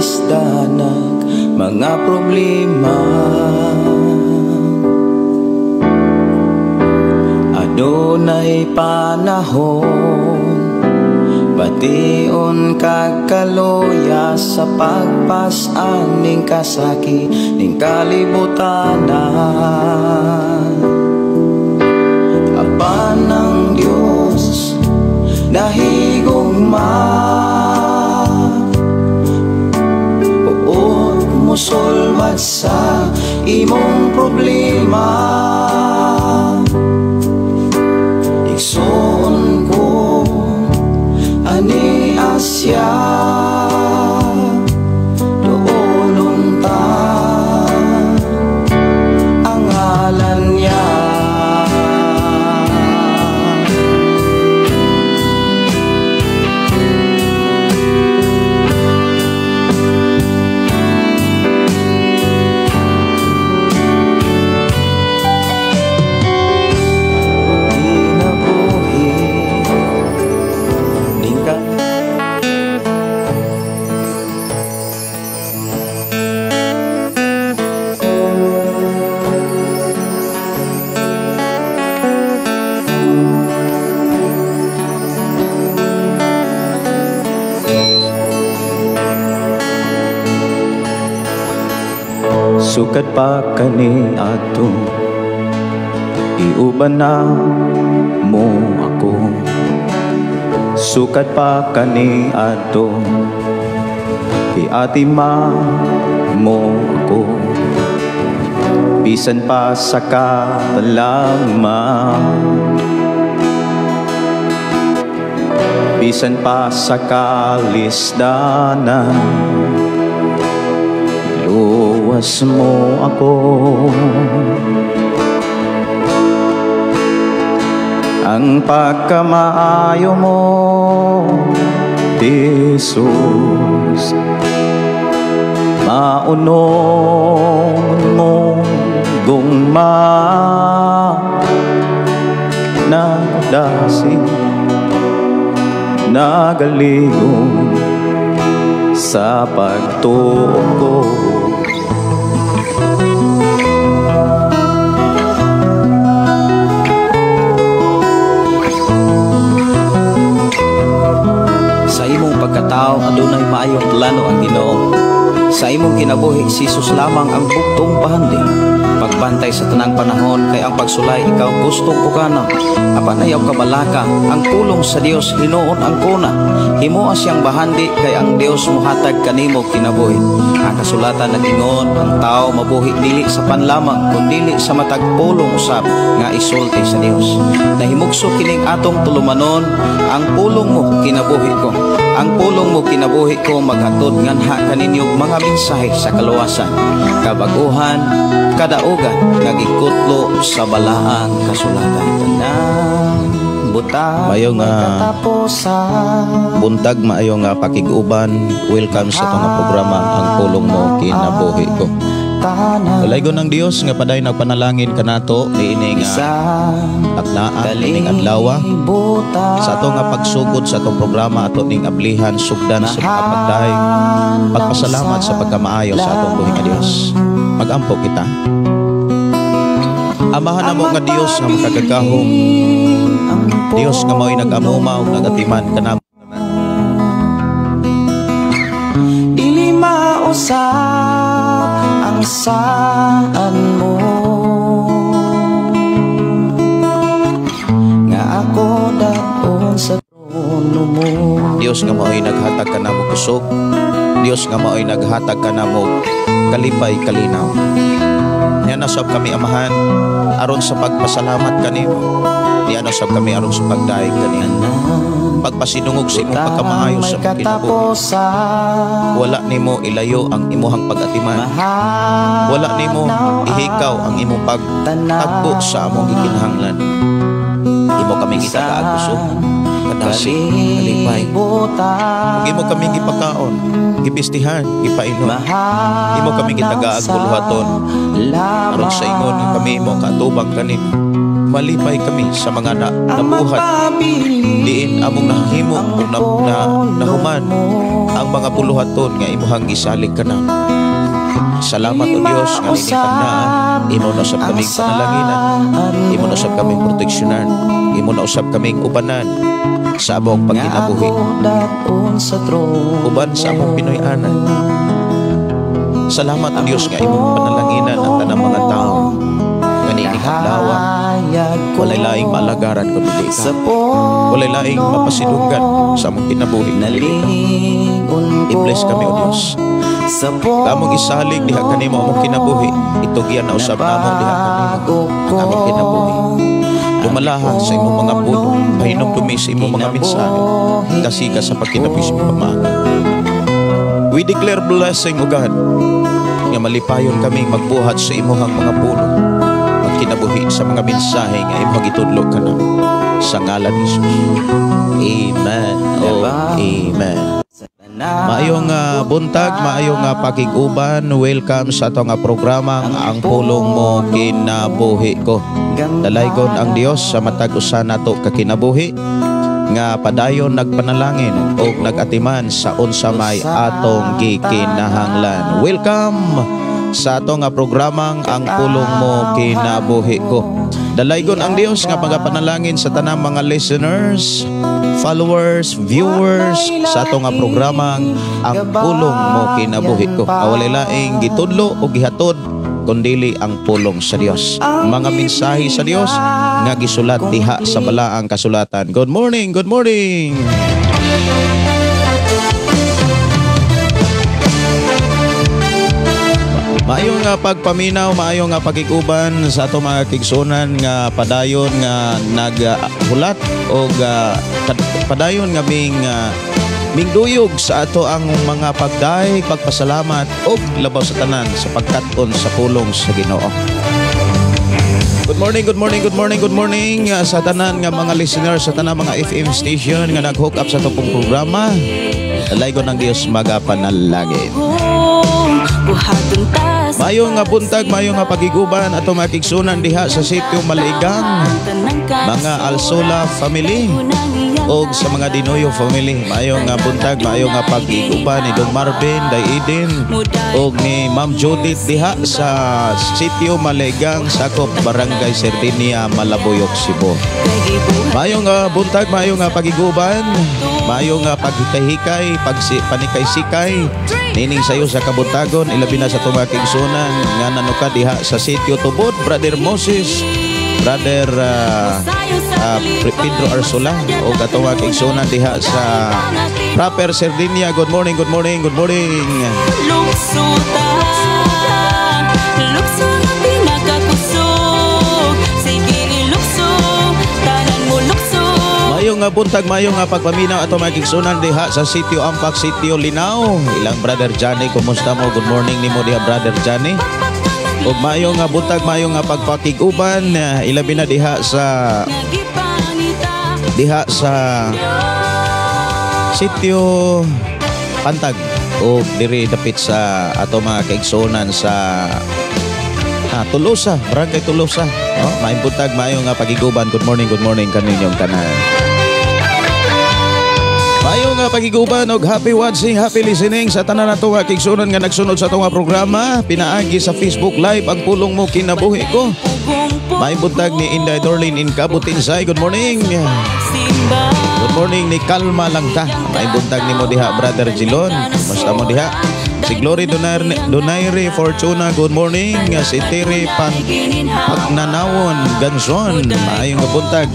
lisdanag mga problema. Adunay panahon, bation kagkaluya sa pagpasan ning kasaki ning kalibutanan. Apan ng Diyos nahigugma, uot musulmat sa imong problema. Igsoon ko ani asya, doolon ta ang ngalan niya. Sukat pa kani ato, iuban na mo ako. Sukat pa kani ato, iatima mo ako. Bisan pa sa katalangman, bisan pa sa kalisdanan, luwas mo ako. Ang pagkamaayo mo, Jesus, maunong mo gungma nagdasig nagaligong sa pagtuo ko. Sa imong pagkatao adunay maayong plano ang Ginoo. Sa imong kinabuhi si Jesus lamang ang bugtong pahanding. Pagbantay sa tanang panahon kay ang pagsulay ikaw gustong pukana. Apan ayaw kabalaka, ang pulong sa Dios hinuon ang kuna. Himuha siyang bahandi kay ang Dios muhatag kanimo kinabuhi. Ang kasulatan nagingon, ang tao mabuhi dili sa panlamang kundi sa matag pulong usab nga isulti sa Dios. Nahimugso kining atong tulumanon, ang pulong mo kinabuhi ko. Ang pulong mo kinabuhi ko maghatod nganha kaninyong mga mensahe sa kaluwasan, kabaguhan, kadaugan, nagikutlo sa balaang kasulatan. Mayo nga buntag, maayo nga pakiguban. Welcome sa itong programa ang pulong mo kinabuhi ko. Walaygon ng Dios nga paday nagpanalangin kanato niini nga taknaan ning adlaw sa ato nga pagsugod sa atong programa ato ning ablihan sugdan sa pagpagday pagpasalamat sa pagkamaayo sa atong buhi nga Dios. Magampo kita. Amahan na mo nga Dios nga makagagahom, Dios nga mao'y nag-amumaw nagatiman kanamo. Dili mausap ang saan mo nga ako daon sa trono mo. Dios nga mao'y naghatag kanamo kusog, Dios nga mao'y naghatag kanamo kalipay kalinaw. Yan nasab kami amahan aron sa pagpasalamat kanimo. Yan nasab kami aron sa pagdaig kanimo. Pagpasinungog sa imong pagkamaayo sa kinabuhi. Wala nimo ilayo ang imuhang pag-atiman. Wala nimo ihikaw ang imong pagtagbo sa among gikinahanglan. Imo kami gitagaagusog, kadasi, kalipay. Imo kami gipakaon, gipistihan, gipainom. Imo kami gitagaag buluhaton aron sa ingon nga kami imo katubang kanimo. malipay kami sa mga nabuhat. Diin among nahimo ug nahuman ang mga buluhaton nga imuhang gisalig ka na. Salamat o Dios nga ninikanaan, imo na usab kaming panalanginan, imo na usab kaming proteksyonan, imo na usab kaming ubanan sa among pagkinabuhi. Uban sa among Pinoy-anan. Salamat o Dios nga imong panalanginan ang tanang mga tao. Kanining adlaw, walay laing malagaran ko dili ka. Walay laing mapasidunggan sa among kinabuhi. I-bless kami o Dios. Kamong isalig diha kanimo among kinabuhi. Itugyan na usab namo diha kanimo ang among kinabuhi. Dumalaha sa imong mga puno, pahinumdumi sa imong mga mensahe, kasi ka sa pagkinabuhi sa pamana. We declare blessing o God, nga malipayon kaming magbuhat sa imuhang mga puno, magkinabuhi sa mga mensahe nga imong gitudlo ka na sa ngalan ni Jesus. Amen. Oh, amen. Maayong buntag, maayong pakiguban. Welcome sa atong programang Ang Pulong Mo Kinabuhi Ko. Dalaygon ang Dios sa matag usa nato ka kinabuhi nga padayon nagpanalangin o nagatiman sa unsa may atong gikinahanglan. Welcome sa atong programang Ang Pulong Mo Kinabuhi Ko. Dalaygon ang Dios nga pagapanalangin sa tanang mga listeners, followers, viewers sa atong programang Ang Pulong Mo Kinabuhi Ko. Walay laing gitudlo o gihatod kundili ang pulong sa Dios. Mga mensahe sa Dios nga gisulat diha sa balaang kasulatan. Good morning, good morning. Maayong pagpaminaw, maayong pagikuban sa ato mga kigsunan nga padayon nga naghulat o padayon nga mingduyog sa ato ang mga pagdaig, pagpasalamat o labaw sa tanan sa pagkaton sa pulong sa Ginoo. Good morning, good morning, good morning, good morning sa tanan nga mga listeners sa tanan mga FM station nga nag-hook up sa itong programa. Dalaygon ng Diyos magapanalangin. Mayong nga buntag, mayong nga pagiguban ato makigsunan diha sa sitio Maligang, mga Alsola family o sa mga Dinoyo family. Mayong nga buntag, mayong nga pagiguban ni Dong Marvin, Day Eden o ni Ma'am Judith diha sa sitio Maligang, sakop Barangay Sardinia, Malabuyok, Cebu. Mayong nga buntag, mayong nga pagiguban, mayong nga paghikay-hikay, panikay-sikay nining sayo sa kabuntagon, ilabi na sa tumaking sunan nga nanuka diha sa sitio Tubod, Brother Moses, Brother Pedro Arsola o katumaking sunan diha sa Proper Sardinia. Good morning, good morning, good morning. Mayong buntag, mayong pagpaminaw ato magigsunan diha sa sitio Ampak, sitio Linao. Ilang Brother Johnny, kumusta mo? Good morning nimo diha Brother Johnny. Ug mayong buntag, mayong pagpakiguban ilabi na diha sa sitio Pantag o diri dapit sa ato mga kaigsunan sa Tolosa, Barangay Tolosa. Maayong buntag, mayong pagiguban. Good morning kaninyong tanan. Mayong pagiguban og happy watching, happy listening sa tanan nato nga kigsunan nga nagsunod sa atong programa pinaagi sa Facebook Live Ang Pulong Mo Kinabuhi Ko. Mayong buntag ni Inday Dorlin in Kabutinsay. Good morning. Good morning ni Kalma Langka. Mayong buntag ni mo diha Brother Jilon. Kumusta mo diha? Si Glory Donaire Fortuna, good morning. Si Terry Pagnanawon Ganson, maayong buntag.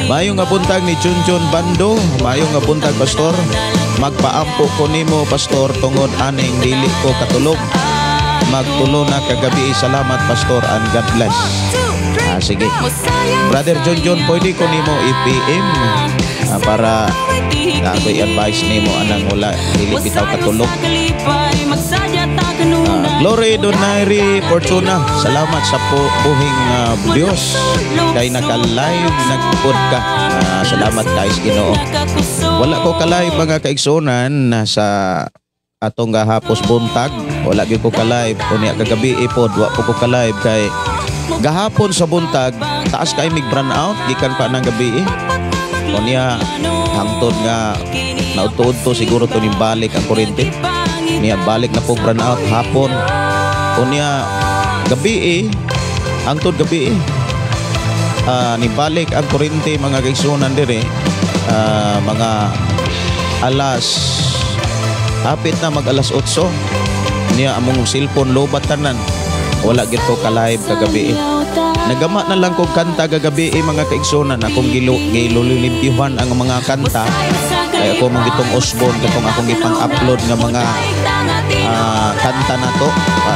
Maayong buntag ni Chunchun Bando. Maayong buntag Pastor. Magpaampo ko nimo Pastor tungod aning dili ko katulog. Magtulo na kagabi. Salamat Pastor and God bless. Sige. Brother John, pwede ko nimo i-PM para ako'y advice nimo anang wala dili bitaw katulog. Glory Donaire Fortuna, salamat sa buhing Diyos kay naka-live nagpod ka. Salamat guys Ginoo. Wala ko ka-live mga kaigsunan sa atong gahapos buntag. Wala gyud ko ka-live unya kagabi ipod wa ko ka-live kay gahapon sa buntag taas kay mig burn out gikan pa ng gabi unya hangtod nga nautuod to siguro to ni balik ang kuryente niya balik na po burn out hapon unya gabi hangtod gabi ni balik ang kuryente mga kaigsunan dire mga alas hapit na mag alas 8 niya among cellphone lobat tanan wala gid ko ka live kagabi nagama na lang kog kanta kagabi mga kaigsunan akong gilulilimpyuhan ang mga kanta kaya ako mong gitong Osborne katong akong gipang-upload nga mga kanta na to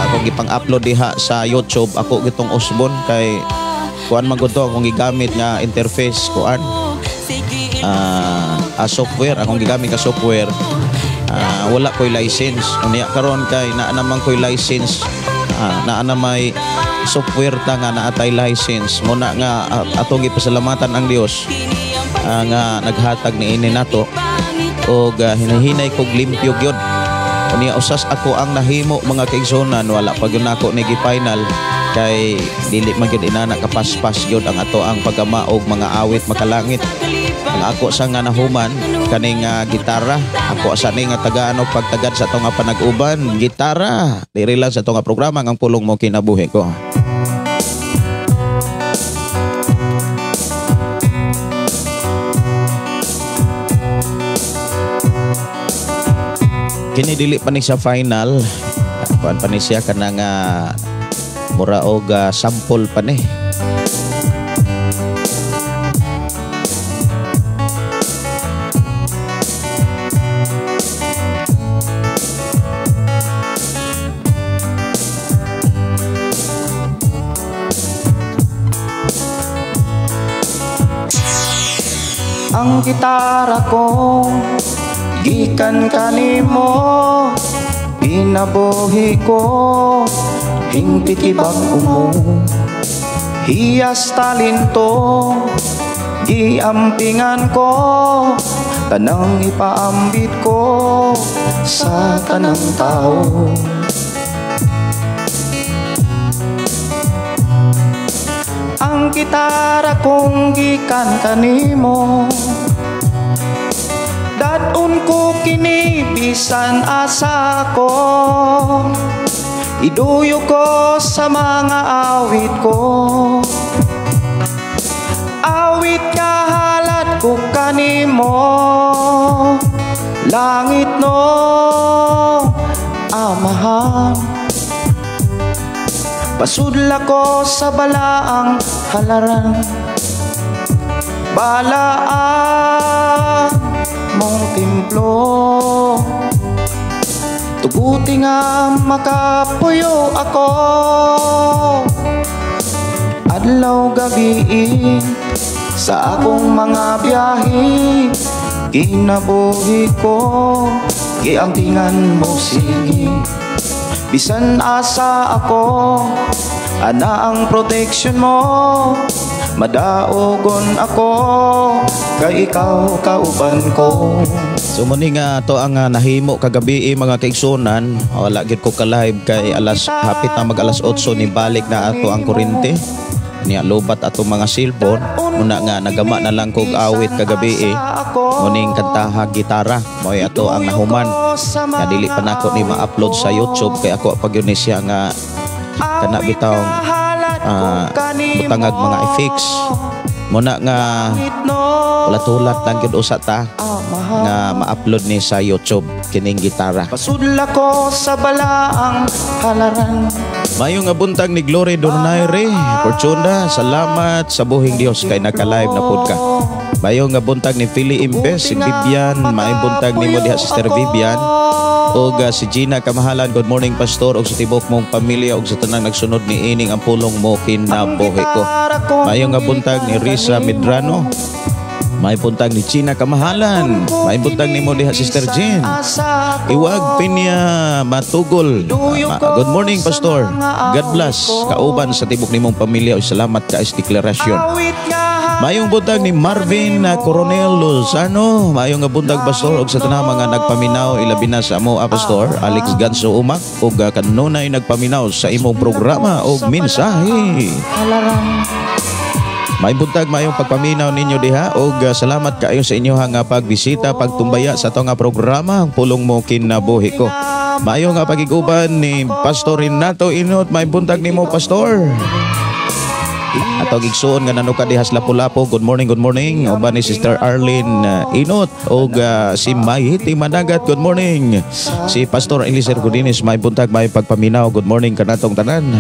akong gipang-upload diha sa YouTube ako gitong Osborne kay kuan man gud to akong gigamit nga interface kuan software akong gigamit ka software wala ko'y license unya karon kay naa naman ko'y license naa na may software ta nga naatay license muna nga atong gipasalamatan ang Dios nga naghatag ni ini nato og hinahinay kog limpyo gyud unya usas ako ang nahimo mga kaigsunan wala pa gyud nako ni gi-final kay dili man gyud inana kapaspas gyud ang ato ang pagamaog mga awit makalangit ang ako sa nga nahuman kaning gitara ako sa ni nga tagaan og pagtagad sa atong panag-uban gitara diri lang sa atong programa ang pulong mo kinabuhi ko kini dili pa ni sa final kuan pa ni siya kanang mura og sample pa ni ang gitara ko gikan kanimo pinabuhi ko hingpit ibang umo hiyas talento giampingan ko tanang ipaambit ko sa tanang tao ang gitara kong gikan kanimo dadun ko kinibisan asa ko iduyo ko sa mga awit ko awit kahalat ko kanimo langit no amahan pasudla ko sa balaang halaran balaan mong templo tuguti nga makapuyo ako adlaw gabi sa akong mga biyahe kinabuhi ko giangtingan mo sige bisan asa ako ana ang protection mo madaogon ako kay ikaw kauban ko so muni nga to ang nahimo kagabi mga kaigsunan wala gid ko ka live kay hapit na mag alas 8 ni balik na ato ang kuryente niya lobat ato mga cellphone muna nga nagama na lang kog awit kagabi muning kantaha gitara moy ato ang nahuman nga dili pa nako ni ma-upload sa YouTube kay ako pag yun siya nga kana bitawng butangag mga effects muna nga ulat-ulat lang gyud usa ta nga ma-upload ni sa YouTube kining gitara pasudla ko sa balaang halaran mayong nga buntag ni Glory Donaire Fortuna salamat sa buhing Dios kay naka-live na pod ka mayong nga buntag ni Philly Impes si Vivian mayong buntag ni mo diha Sister Vivian og si Gina Kamahalan good morning pastor og sa tibok mong pamilya og sa tanang nagsunod ni ining ang pulong mo kinabuhi ko mayong nga buntag ni Risa Medrano may buntag ni Gina Kamahalan may buntag ni mo diha Sister Jean Iwag Pinya Matugol good morning pastor God bless kauban sa tibok nimong pamilya o salamat ka is deklarasyon mayong buntag ni Marvin Coronel Lozano mayong nga buntag pastor og sa tanang mga nagpaminaw ilabi na sa amo pastor Alex Ganso Umak og kanunay nagpaminaw sa imong programa og mensahe May buntag mayong pagpaminaw ninyo diha og salamat kaayo sa inyo nga pagbisita pagtumbaya sa ato nga programa ang pulong mo kinabuhi ko. Maayo nga pagiguban ni Pastor Renato Inot. May buntag nimo Pastor. Ato gigsuon nga nanuka dihas Lapu-Lapu. Good morning, good morning. Uban ni Sister Arlene Inot og si Mayhiti Managat. Good morning. Si Pastor Eliser Godines may buntag may pagpaminaw. Good morning kanatong tanan.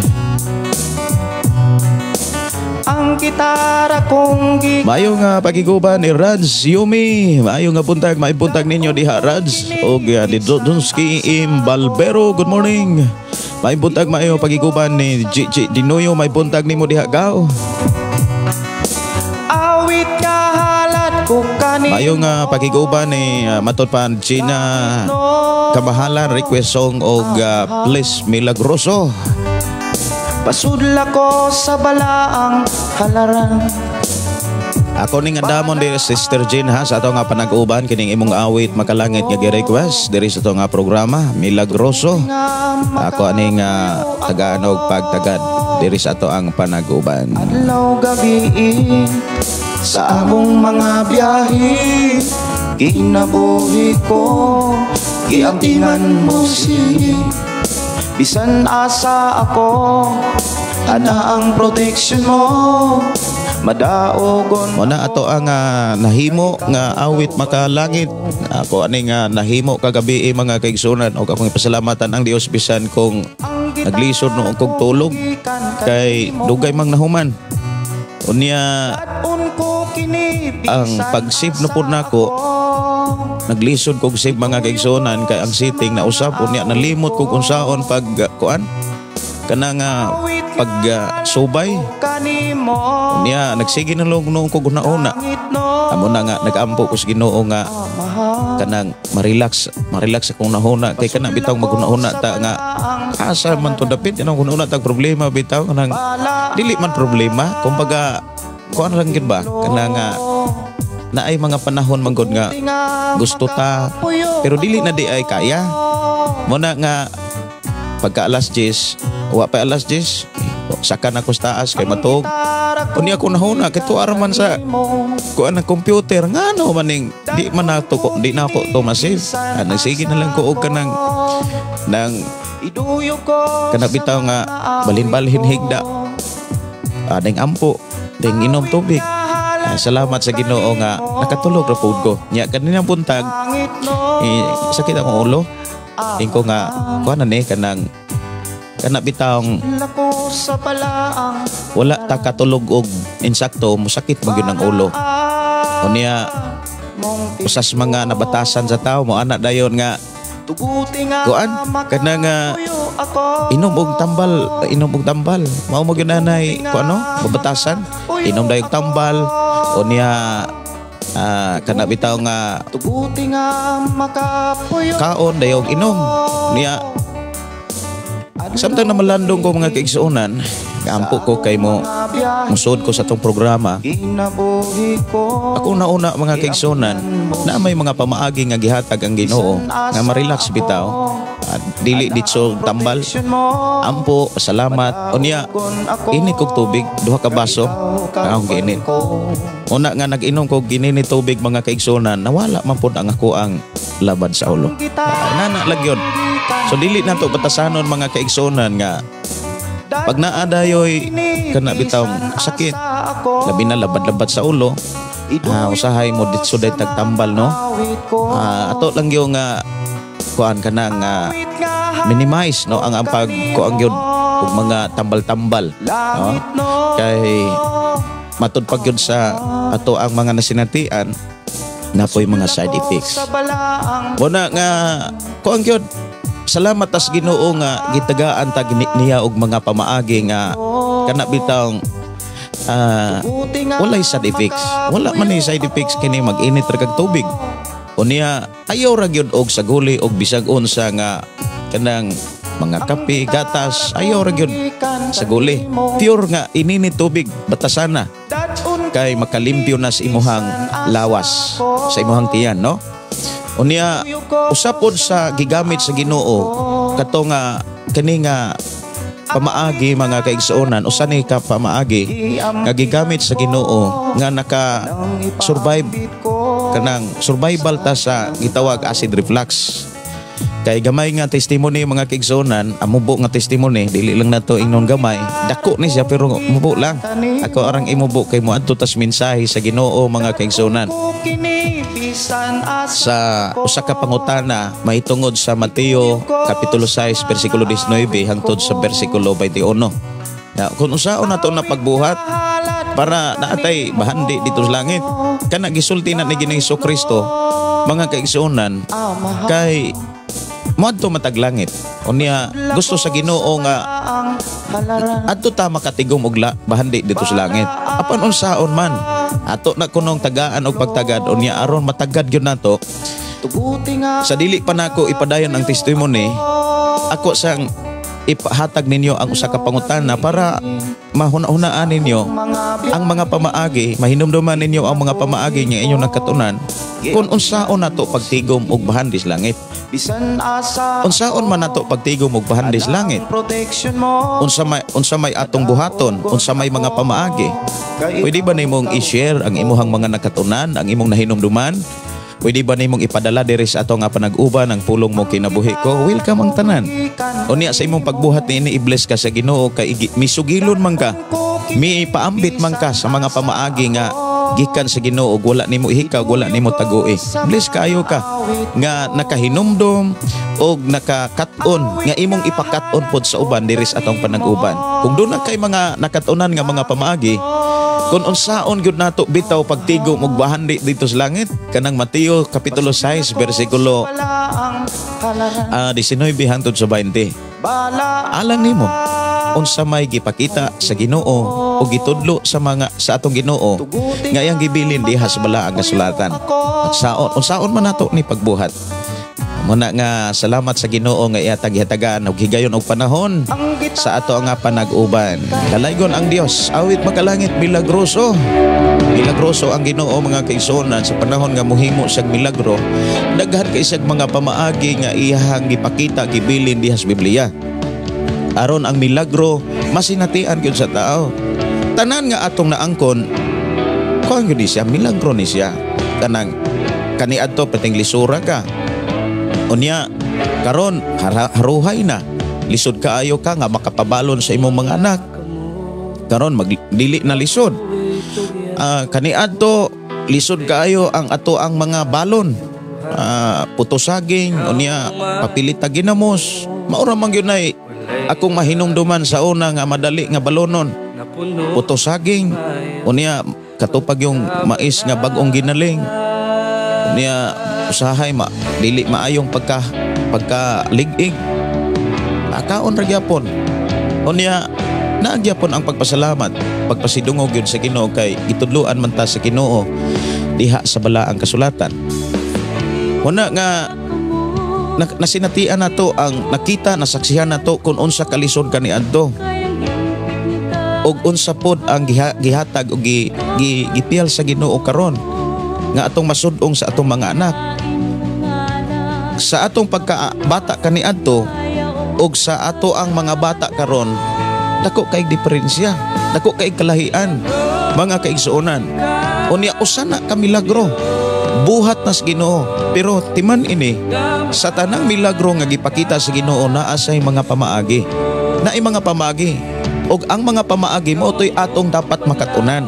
Gitara kong mayo nga pagiguban ni Rads Yumi. Mayo nga buntag, may buntag ninyo diha Rads og ni Dodonski Imbalbero. Good morning. May buntag mayo pagiguban ni Gigi Dinoyo. May buntag nimo diha Gaw. Awit nga halat ko kanina. Mayo nga pagiguban ni matud pa Gina Kamahalan request song og Please Milagroso. Pasudla ko sa balaang halaran. Ako ning andamon diri Sister Jean ha sa ato nga panag-uban kining imong awit makalangit nga gi-request diri sa ato nga programa Milagroso. Ako aning taganog pagtagad diri sa ato ang panag-uban. Adlaw gabi sa among mga biyahe kinabuhi ko giaptingan mo sige. Bisan asa ako, ana ang protection mo, madaogon mo na ato ang nahimo nga awit makalangit. Ako ani nga nahimo kagabi mga kaigsunan og akong pasalamatan ang Dios bisan kong naglisod noong kog tulog kay dugay mang nahuman. Unya ang pag-save na po nako naglisod kog save mga kaigsunan kay ang setting na usap unya nalimot kog unsaon pag kuan kana nga pag subay unya nagsige na long noong kog una amo na nga nagampo ko sa Ginoo nga kanang marelax akong nahuna kay kana bitaw maguna-una ta nga asa man to dapit kanang una tag problema bitaw kanang dili man problema kumbaga kuan lang gid ba kanang na ay mga panahon manggod nga gusto ta pero dili na di ay kaya mo na nga pagka alas 10 wa pa alas 10 saka na ko sa taas kay matog kunya ako nahuna kay tuwara man sa kuan ng computer ngano maning di man nato ko di na ako to masave nagsige na lang ko og kanang nang kanabitaw nga balhin-balhin higda ding ampo ding inom tubig. Salamat sa Ginoo nga nakatulog ra pud ko. Nya kanina buntag sakit akong ulo. Ingko nga kuan ni kanang bitawng wala ta katulog og insakto musakit man gyud ang ulo. Unya usas mga nabatasan sa tao mo ana dayon nga kuan kanang inom og tambal mao mo gyud nanay kuno babatasan inom dayon tambal unya kana bitaw nga kaon dayog inom niya samtang na malandong ko mga kaigsuonan gaampo ko kay mo musod ko sa tong programa ako nauna mga kaigsuonan na may mga pamaagi nga gihatag ang Ginoo nga ma-relax bitaw at dili ditso tambal ampo salamat unya init kog tubig duha ka baso akong giinit una nga nag-inom kog gininit tubig mga kaigsuonan nawala man pud ang ako ang labad sa ulo nana lagyon so dili na to batasanon mga kaigsuonan nga pag naadayoy kana bitawng sakit labi na labad-labad sa ulo usahay mo ditso day tagtambal no ato lang yung kuan kanang minimize no ang pag kuan gyud ug mga tambal-tambal no kay matud pag yun sa ato ang mga nasinatian napoy mga side effects muna nga kuan gyud salamat tas Ginoo nga gitagaan ta niya og mga pamaagi nga kana bitawng walay side effects wala man ni side effects kini mag-init ra kag tubig unya ayaw ra gyud og saguli og bisag unsa nga kanang mga kape gatas ayaw ra gyud saguli pure nga ininit tubig batasana kay makalimpyo na sa imuhang lawas sa imuhang tiyan no unya usapod sa gigamit sa Ginoo kato nga kani nga pamaagi mga kaigsuonan, usa ni ka pamaagi nga gigamit sa Ginoo nga naka-survive kanang survival ta sa gitawag acid reflux. Kay gamay nga testimony mga kaigsuonan, amubo nga testimony, dili lang nato ingnon gamay, dako ni siya pero mubo lang. Ako arang imubo kay moadto tas mensahe sa Ginoo mga kaigsuonan. Sa usa ka pangutana mahitungod sa Mateo kapitulo 6 bersikulo 19 hangtod sa bersikulo 21. Kung usaon nato na pagbuhat para naatay bahandi dito sa langit, kana gisulti na ni Ginoong Hesukristo mga kaigsuonan kay moadto matag langit. Unya gusto sa Ginoo nga adto ta makatigom og bahandi dito sa langit. Apan unsaon man ato na kunong tagaan og pagtagad, unya aron matagad gyud nato. Sa dili pa nako ipadayon ang testimony, ako sang ipahatag ninyo ang usa ka pangutana para mahuna-hunaan ninyo ang mga pamaagi, mahinumduman ninyo ang mga pamaagi nga inyong nakatunan kung unsaon nato pagtigom og bahandi sa langit. Unsaon man nato pagtigom og bahandi sa langit? Unsa may atong buhaton? Unsa may mga pamaagi? Pwede ba nimong i-share ang imuhang mga nakatunan, ang imong nahinumduman? Pwede ba nimong ipadala diri sa ato nga panag-uban ang pulong mo kinabuhi ko? Welcome ang tanan. Unya sa imong pagbuhat ni i-bless ka sa Ginoo kay misugilon man ka, mipaambit man ka sa mga pamaagi nga gikan sa Ginoo, wala nimo ihikaw, wala nimo tagui. Bless kayo ka nga nakahinumdom og nakakaton nga imong ipakaton pod sa uban diri sa atong panag-uban. Kung doon na kay mga nakatunan nga mga pamaagi, kung unsaon gyud nato bitaw pagtigom og bahandi dito sa langit, kanang Mateo kapitulo 6 bersikulo 19 hangtod sa 20. Alang nimo unsa may gipakita sa Ginoo o gitudlo sa atong Ginoo nga iyang gibilin diha sa balaang kasulatan. At unsaon man nato ni pagbuhat. Muna nga salamat sa Ginoo nga ihatag-hatagan og higayon og panahon sa ato nga panag-uban. Kalaygon ang Dios, awit makalangit milagroso. Milagroso ang Ginoo mga kaigsuonan sa panahon nga mohimo siyag milagro. Daghan kay siyag mga pamaagi nga iyang gipakita gibilin diha sa Biblia. Aron ang milagro masinatian gyud sa tao. Tanan nga atong naangkon, kuan gyud siya milagro ni siya. Kanang kaniadto pating lisura ka. Unya karon haruhay na, lisod kaayo ka nga makapabalon sa imong mga anak. Karon magdili na lisod. Kaniadto lisod kaayo ang ato ang mga balon. Putosaging unya papilita ginamos. Maura man gyud nay akong mahinumduman sa una nga madali nga balonon. Putosaging unya katupag yung mais nga bag-ong ginaling. Unya usahay dili maayong pagka-lig-ig. Akaon ra gyapon. Unya naagyapon ang pagpasalamat, pagpasidungog yun sa Ginoo kay gitudloan man ta sa Ginoo diha sa balaang kasulatan. Una nga nasinatian nato ang nakita, nasaksihan nato kung unsa kalisod kaniadto. Og unsa pod ang gihatag og gipiyal sa Ginoo karon nga atong masud-ong sa atong mga anak. Sa atong pagkabata kaniadto og sa ato ang mga bata karon, dako kay diferensya, dako kay kalahian mga kaigsuonan. Unya usa na ka milagro buhat nas Ginoo, pero timan ini sa tanang milagro nga gipakita sa Ginoo naa say mga pamaagi. Naay mga pamaagi og ang mga pamaagi maotoy atong dapat makatunan.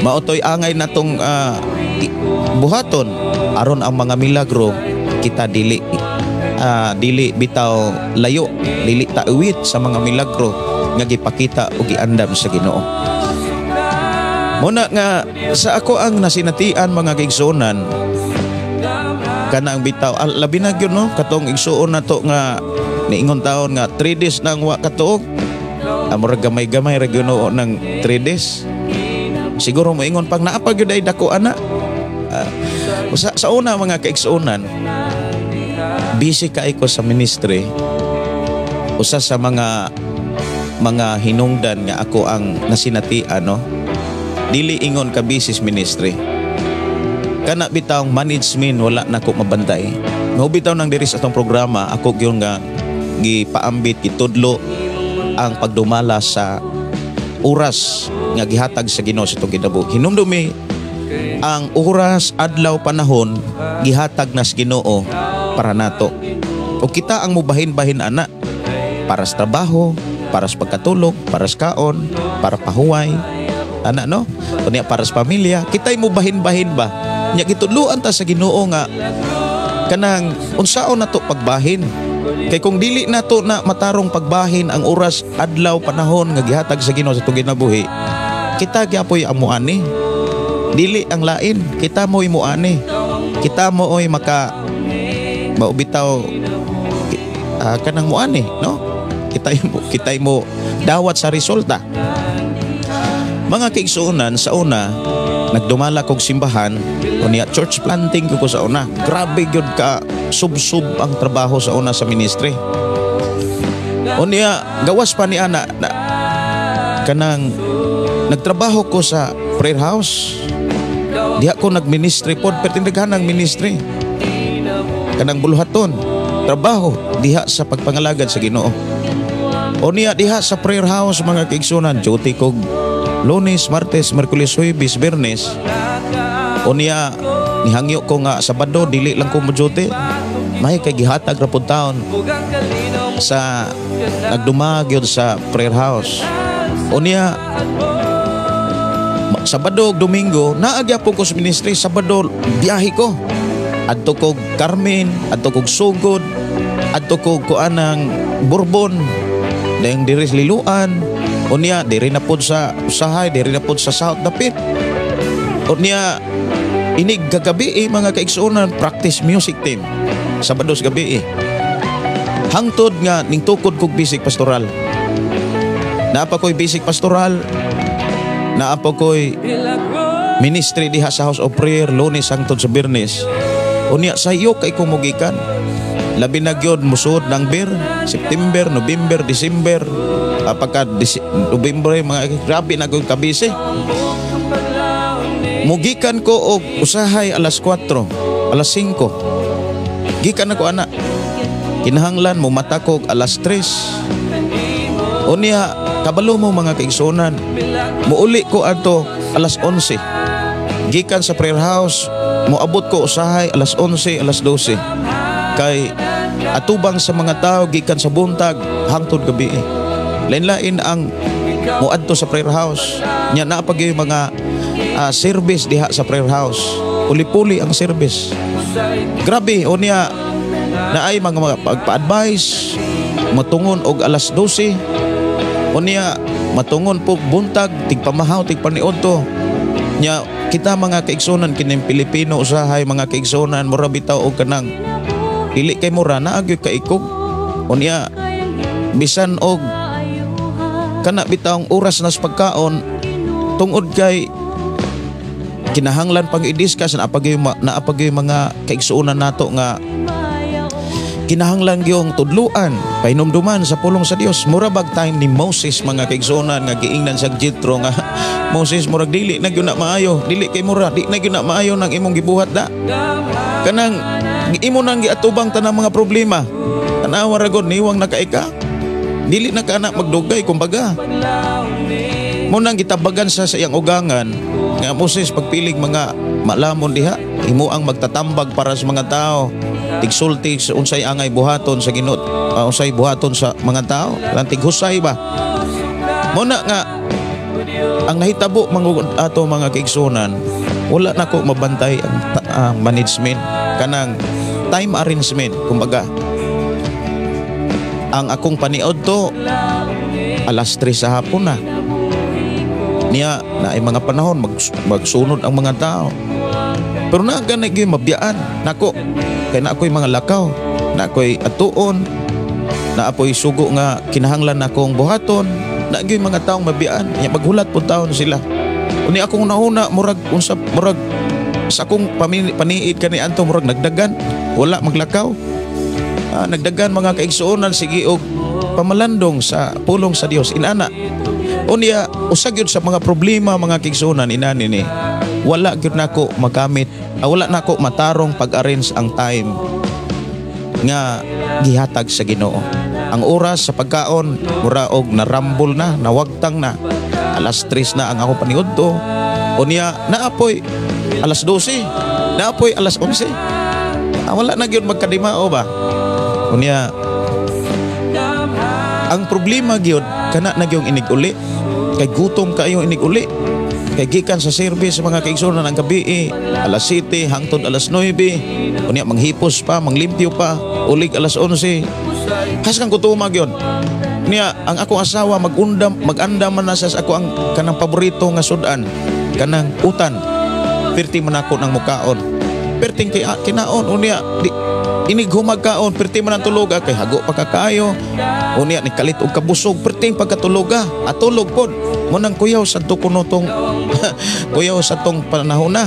Maotoy angay natong buhaton aron ang mga milagro kita dili bitaw layo, dili tauwit sa mga milagro nga gipakita o giandam sa Ginoo. Muna nga sa ako ang nasinatian mga kaigsuonan kanang bitaw labi na gyud no katong igsuon nato nga niingon taon nga 3 days nang wa katuog. Amura gamay-gamay ra gyud no ng 3 days. Siguro moingon pag naa pa gyud ay dako ana. Sa una mga kaigsuonan, busy kay ko sa ministry. Usa sa mga hinungdan nga ako ang nasinatian no. Dili ingon ka business ministry. Kana bitawng management wala na ko mabantay. Nga bitaw nang diri sa atong programa ako gyud nga gipaambit gitudlo ang pagdumala sa oras nga gihatag sa Ginoo sa itong kinabuhi. Hinumdumi ang oras, adlaw, panahon gihatag na sa Ginoo para nato. O kita ang mubahin-bahin ana para sa trabaho, para sa pagkatulog, para sa kaon, para pahuway, ana no? Kunya para sa pamilya, kita'y mubahin-bahin ba? Nya gitudluan ta sa Ginoo nga kanang unsaon nato pagbahin. Kay kung dili nato na matarong pagbahin ang oras, adlaw, panahon nga gihatag sa Ginoo sa itong kinabuhi, kita gyapoy ang muani. Dili ang lain, kita mo'y muani. Kita mo'y maubitaw kanang muani, no? Kita'y mo dawat sa resulta. Mga kaigsuonan, sa una nagdumala kog simbahan o niya church planting ko sa una. Grabe gyud ka sub-sub ang trabaho sa una sa ministry. O niya gawas pa ni ana na, kanang nagtrabaho ko sa prayer house. Diha ko nagministry pod pertindaghan ng ministry. Kanang buluhaton trabaho diha sa pagpangalagad sa Ginoo. O niya diha sa prayer house mga kaigsuonan, duty kog Lunes, Martes, Merkulis, Huwebes, Biyernes. O niya nihangyo ko nga Sabado dili lang ko mo-duty. May kay gihatag ra pud taon sa nagdumag yun sa prayer house. O niya Sabado ug Domingo naagya po ko sa ministry. Sabado biyahe ko adto kog Carmen, adto kog Sugod, adto kog kuanang Bourbon, dayang diri Liluan. O niya diri na pod sa usahay, diri na pod sa South Dapit. O niya inig kagabi mga kaigsuonan practice music team Sabado sa gabi hangtod nga ning tukod kog bisig pastoral. Naapa ko'y bisig pastoral, naapa ko'y ministry diha sa House of Prayer Lunes hangtod sa Biyernes. Unya sayo kay kumugikan. Labi na gyud musud ng September, November, December, pagka November mga grabe na gyud kabisi. Mugikan ko og usahay alas 4, alas 5. Gikan ako ana. Kinahanglan mo mata ko alas 3. Unya kabalo mo mga kaigsuonan, muuli ko adto alas 11. Gikan sa prayer house, moabot ko usahay alas 11, alas 12. Kay atubang sa mga tao gikan sa buntag hangtod gabi. Lain-lain ang muadto sa prayer house. Nya na pag yung mga service diha sa prayer house. Uli-puli ang service. Grabe o niya na ay mga pagpa-advise matungon og alas 12. O niya matungon po buntag tigpamahaw tigpaniod to. Nya kita mga kaigsunan kining Pilipino usahay mga kaigsunan mura bitaw og kanang dili kay mura na agyo ka ikog. Unya bisan og kana bitaw ang oras nas pagkaon tungod kay kinahanglan pang i-discuss na apagay mga kaigsuonan nato nga kinahanglan gyung tudluan pahinumduman sa pulong sa Dios. Mura bag time ni Moses mga kaigsuonan nga giingnan sa Jethro nga Moses murag dili na gyud na maayo, dili kay mura di na gyud na maayo nang imong gibuhat da. Kanang imo nang giatubang tanang mga problema. Tanawa ra gud niwang nakaika. Dili na kana magdugay kumbaga. Mo nang gitabagan sa iyang ugangan nga Moses pagpilig mga malamon diha, imo ang magtatambag para sa mga tao. Tigsulti sa unsay angay buhaton sa Ginoo, unsay buhaton sa mga tao, lan tighusay ba. Mo na nga ang nahitabo ato mga kaigsuonan, wala na ko mabantay ang management kanang time arrangement kumbaga. Ang akong paniod to alas 3 sa hapon na niya na ay mga panahon magsunod ang mga tao. Pero na ganay gyud mabiyaan nako kay na ako'y mga lakaw, na ako'y atuon, na ako'y sugo nga kinahanglan akong buhaton, na gyud mga taong mabiyaan nya maghulat po taon sila. Uni akong nauna murag unsap murag sa akong paniid kani anto murag nagdagan wala maglakaw. Nagdagan mga kaigsuonan sige og pamalandong sa pulong sa Dios inana. Unya usag gyud sa mga problema mga kaigsuonan inani ni wala gyud nako magamit, wala nako matarong pag-arrange ang time nga gihatag sa Ginoo. ang oras sa pagkaon mura og narambol na, nawagtang na. Alas 3 na ang ako paniudto. Unya naapoy alas 12, naapoy alas 11. Wala na gyud magkadimao ba. Unya ang problema gyud kana na gyung inig-uli. Kay gutom kayo inig-uli. Kay gikan sa service mga kaigsunan ng gabi alas 7 hangtod alas 9. Unya manghipos pa, manglimpyo pa, ulig alas 11. Kas kang gutuma gyud. Niya ang akong asawa mag-andam man na sa ako ang kanang paborito nga sudan, kanang utan. Perti man ako ng mukaon. Perting kay kinaon unya di inig humagkaon, perti man ang tuloga kay hago pa kakayo. Unya ni kalit og kabusog, perting pagkatuloga, atulog pod. Mo nang kuyaw sa tukunotong kuyaw sa tong panahon na.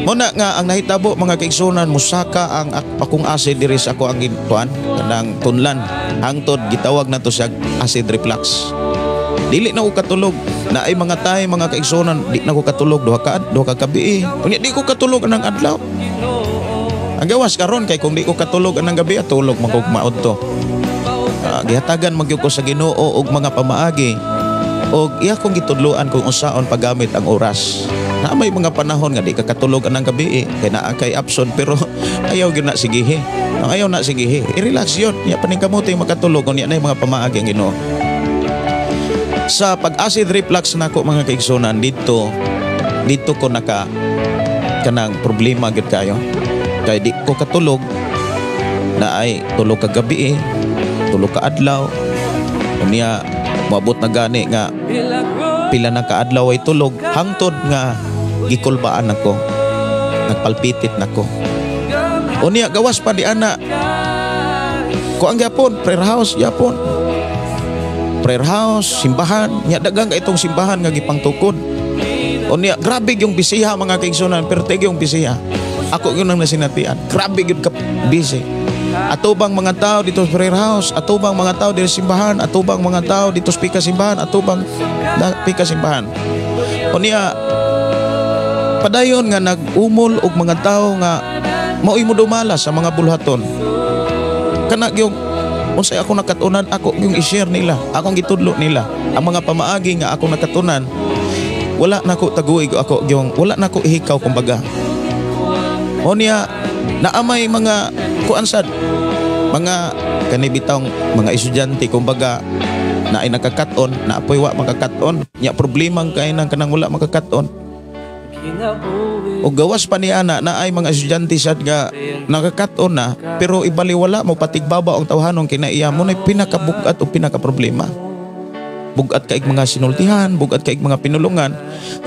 Muna nga ang nahitabo mga kaigsunan, musaka ang akong acid diri sa ako ang gintuan kanang tunlan. Hangtod gitawag na to sa acid reflux. Dili na ko katulog. Na ay mga tay mga kaigsunan, di na ko katulog duha ka gabi. Unya di ko katulog anang adlaw. Ang gawas karon kay kung di ko katulog anang gabi, tulog man ko maudto. Gihatagan magyud ko sa Ginoo og mga pamaagi. Og iya kong gitudloan kung unsaon paggamit ang oras. Na may mga panahon nga di ka katulog anang gabi kay naa kay absent pero ayaw gyud na sigihi. Ayaw na sigihi. I-relax yun. Ya paningkamuti makatulog unya na mga pamaagi ang Ginoo. Sa pag-acid reflux nako mga kaigsunan dito ko naka kanang problema gyud kayo. Kay di ko katulog na ay tulog ka gabi tulog ka adlaw. Unya moabot na gani nga pila na kaadlaw ay tulog hangtod nga gikulbaan nako, nagpalpitit nako. Unya gawas pa di ana ko ang gyapon prayer house yapon, prayer house simbahan nya dagang itong simbahan nga gipangtukod. Unya grabe yung bisiha mga kaigsunan, perteg yung bisiha. Ako yun ang nasinatian, grabe yun ka busy. Atubang mga tao dito sa prayer house, atubang mga tao dito sa simbahan, atubang mga tao dito sa pika simbahan, atubang pika simbahan. Unya padayon nga nag-umol og mga tao nga mao'y mo dumala sa mga bulhaton. Kana yung unsay ako nakatunan, ako yung i-share nila, akong gitudlo nila. Ang mga pamaagi nga ako nakatunan, wala na ko taguig ako yung wala na ko ihikaw kumbaga. Unya naamay mga kuansad mga kanibitang mga estudyante kumbaga na ay nakakaton na apoy wa makakaton nya problema kay nang kanang wala makakaton. O gawas pa ni ana na ay mga estudyante sad nga nakakaton na pero ibaliwala mo patigbaba ang tawhanon kinaiya mo na pinakabugat o pinakaproblema. Bugat kaig mga sinultihan, bugat kaig mga pinulungan.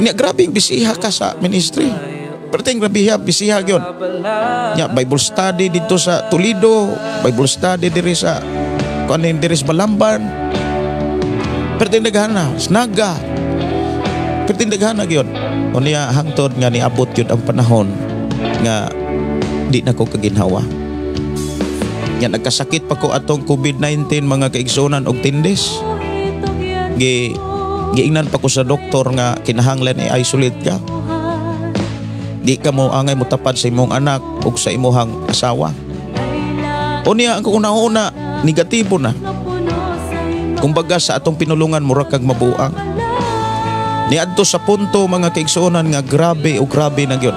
Unya grabe bisiha ka sa ministry. Perting grabiha bisiha gyud. Nya Bible study dito sa Toledo, Bible study diri sa kanin diri sa Balamban. Perting daghana, snaga. Perting daghana gyud. Unya hangtod nga niabot gyud ang panahon nga di na ko kaginhawa. Nya nagkasakit pa ko atong COVID-19 mga kaigsunan og tindis. Giingnan pa ko sa doktor nga kinahanglan i-isolate ka. Di ka mo angay mo tapad sa imong anak o sa imuhang asawa. Unya ang una-una negatibo na. Kumbaga sa atong pinulungan mura kag mabuang. Niadto sa punto mga kaigsunan nga grabe o grabe na gyud.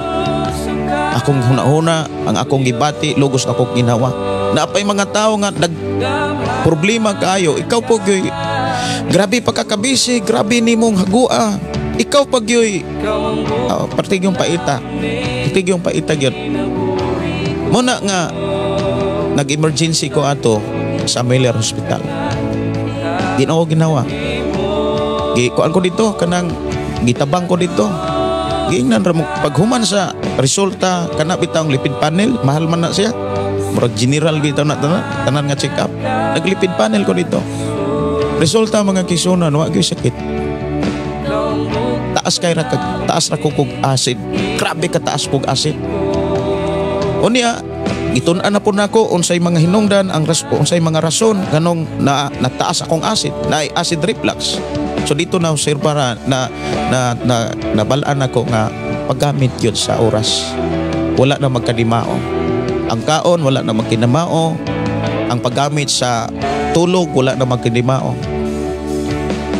Akong una-una ang akong gibati lugos ako ginawa. Naapay mga tao nga nag problema kaayo, ikaw po gyud grabe pagkakabisi, grabe nimong hagua. Ikaw pag yoy partig yung paita gyud. Muna nga nag-emergency ko ato sa Miller Hospital. Di na ako ginawa. Kuan ko dito kanang gitabang ko dito. Giingnan ra mo paghuman sa resulta kana bitang lipid panel, mahal man na siya. Murag general bitaw na tanan nga check up. Naglipid panel ko dito. Resulta mga kisunan wa gyud sakit. Taas ra kog acid. Grabe ka taas kog acid. Unya gitun-an na po nako unsay mga hinungdan ang unsay mga rason ganong na nataas akong acid, na acid reflux. So dito na sir para na nabalaan ako nga paggamit yun sa oras. Wala na magkadimao. Ang kaon wala na magkinamao. Ang paggamit sa tulog wala na magkindimao.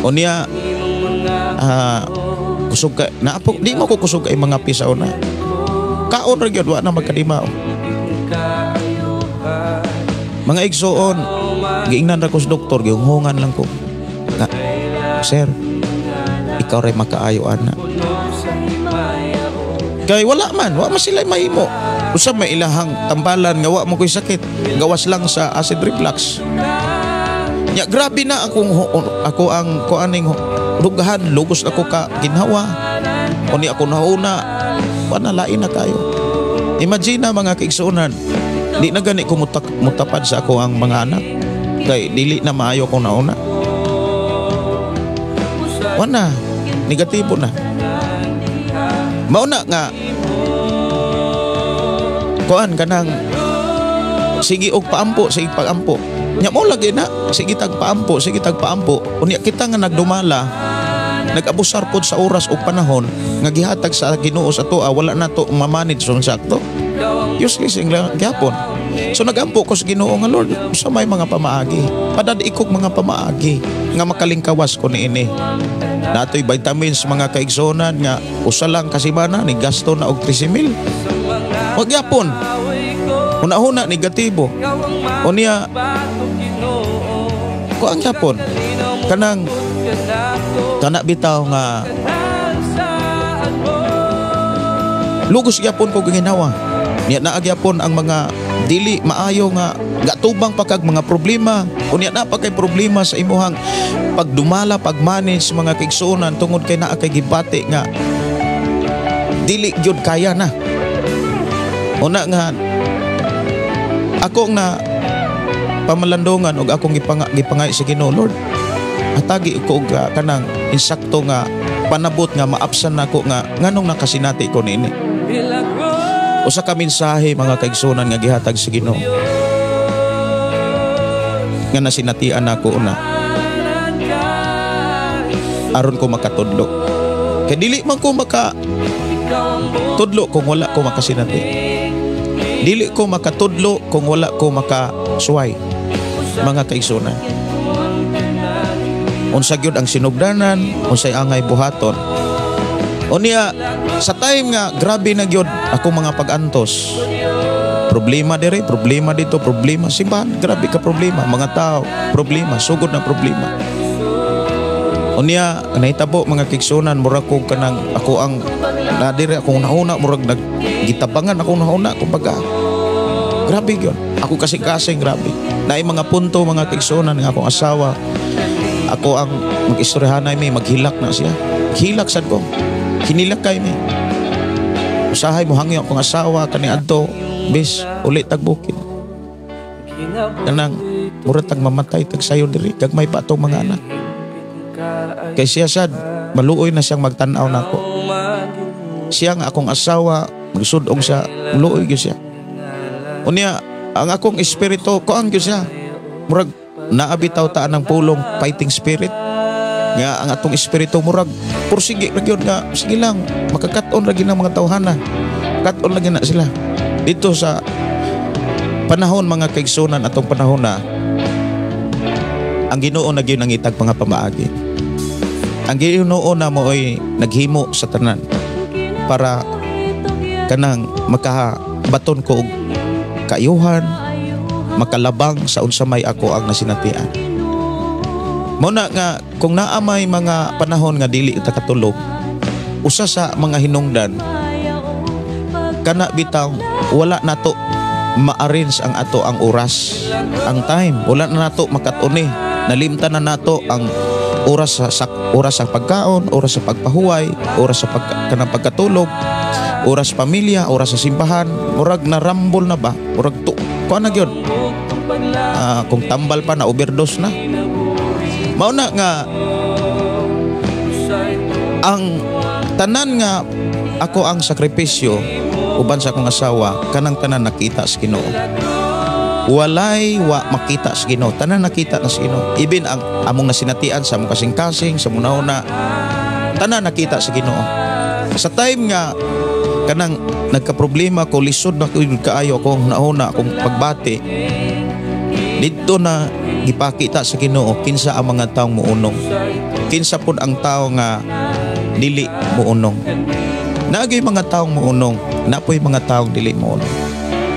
O niya kusog ka naapok di mo ko kusog kay mga pisaw na. Kaon ra gyud wa na magkadimao. Mga igsoon, giingnan ra ko sa doktor, gihungan lang ko. Sir, ikaw ray makaayo ana. Kay wala man sila mahimo. Usab may ilahang tambalan nga wa mo koy sakit. Gawas lang sa acid reflux. Nya grabe na ako ang kuaning rugahan, lugos ako ka ginhawa. Uni ako nauna, panalain na kayo. Imagine na mga kaigsuonan, di na gani ko mutapad sa ako ang mga anak. Kay dili na maayo ko nauna. Wana, negatibo na. Mauna nga kuan kanang sige og paampo, sige pagampo. Nya mo lagi na sige tagpaampo, sige tagpaampo. Unya kita nga nagdumala, nag-abusar pod sa oras ug panahon nga gihatag sa Ginoo sa toa, wala na to mamanage sa sakto. Useless ang gyapon. So nagampo ko sa Ginoo nga Lord, sa may mga pamaagi. Padad ikog mga pamaagi nga makalingkawas ko niini. Natoy vitamins mga kaigsonan nga usa lang kasimana ni gasto na og 13,000. Wag yapon. Una-una negatibo. Unya ko ang yapon. Kana bitaw nga lugos yapon ko ginawa. Niya na agyapon ang mga dili maayo nga gatubang pakag mga problema. Unya na pa kay problema sa imuhang pagdumala, pagmanage mga kaigsuonan tungod kay naa kay gibati nga dili gyud kaya na. Una nga ako nga pamalandongan og akong gipangay sa Ginoo, Lord. Atagi ko og kanang insakto nga panabot nga maapsan nako nga nganong nakasinati ko niini. Usa ka mensahe mga kaigsuonan nga gihatag sa Ginoo nga nasinatian nako una aron ko makatudlo. Kay dili man ko makatudlo kung wala ko makasinati. Dili ko makatudlo kung wala ko makasuway mga kaigsuonan. Unsa gyud ang sinugdanan, unsay angay buhaton. Unya sa time nga grabe na gyud ako mga pag-antos. Problema dire, problema dito, problema simbahan, grabe ka problema, mga tao, problema, sugod na problema. Unya nahitabo mga kaigsuonan, murag ko kanang ako ang nadire akong nauna, murag nagitabangan akong nauna kumbaga. Grabe gyud. Ako kasing grabe. Naay mga punto mga kaigsuonan nga akong asawa. Ako ang mag-istoryahanay may maghilak na siya. Hilak sad ko. Hinilak kay mi. Usahay mo hangyo akong asawa kani adto bis ulit tagbukid. Kanang murag tag mamatay tag sayo diri gagmay pa atong mga anak. Kay siya sad maluoy na siyang magtan-aw nako. Siya nga akong asawa magsudong siya, maluoy gyud siya. Unya ang akong espiritu ko ang gyud siya. Murag naabitaw taan ng pulong fighting spirit. Nga ang atong espiritu murag pursige ra gyud nga sige lang makakat-on ra gyud ng mga tawhana. Kat-on ra gyud na sila. Dito sa panahon mga kaigsuonan atong panahon na ang Ginoo na gyud nangitag mga pamaagi. Ang Ginoo na mo'y naghimo sa tanan para kanang makabaton ko og kaayuhan, makalabang sa unsa may ako ang nasinatian. Muna nga kung naamay mga panahon nga dili ta katulog, usa sa mga hinungdan kana bitaw wala nato ma-arrange ang ato ang oras, ang time, wala na nato makatuni, nalimtan na nato ang oras sa pagkaon, oras sa pagpahuway, oras sa kanang pagkatulog, oras pamilya, oras sa simbahan, murag na rambol na ba, murag kuan na gyud. Kung tambal pa na overdose na. Mauna nga ang tanan nga ako ang sakripisyo uban sa akong asawa kanang tanan nakita sa Ginoo. Walay makita sa Ginoo, tanan nakita na sa Ginoo. Even ang among nasinatian sa among kasing-kasing sa munahuna tanan nakita sa Ginoo. Sa time nga kanang nagka-problema ko, lisod na kaayo akong nauna akong pagbati. Dito na gipakita sa Ginoo kinsa ang mga taong muunong. Kinsa pud ang tao nga dili muunong. Naagay mga taong muunong, napoy mga taong dili muunong.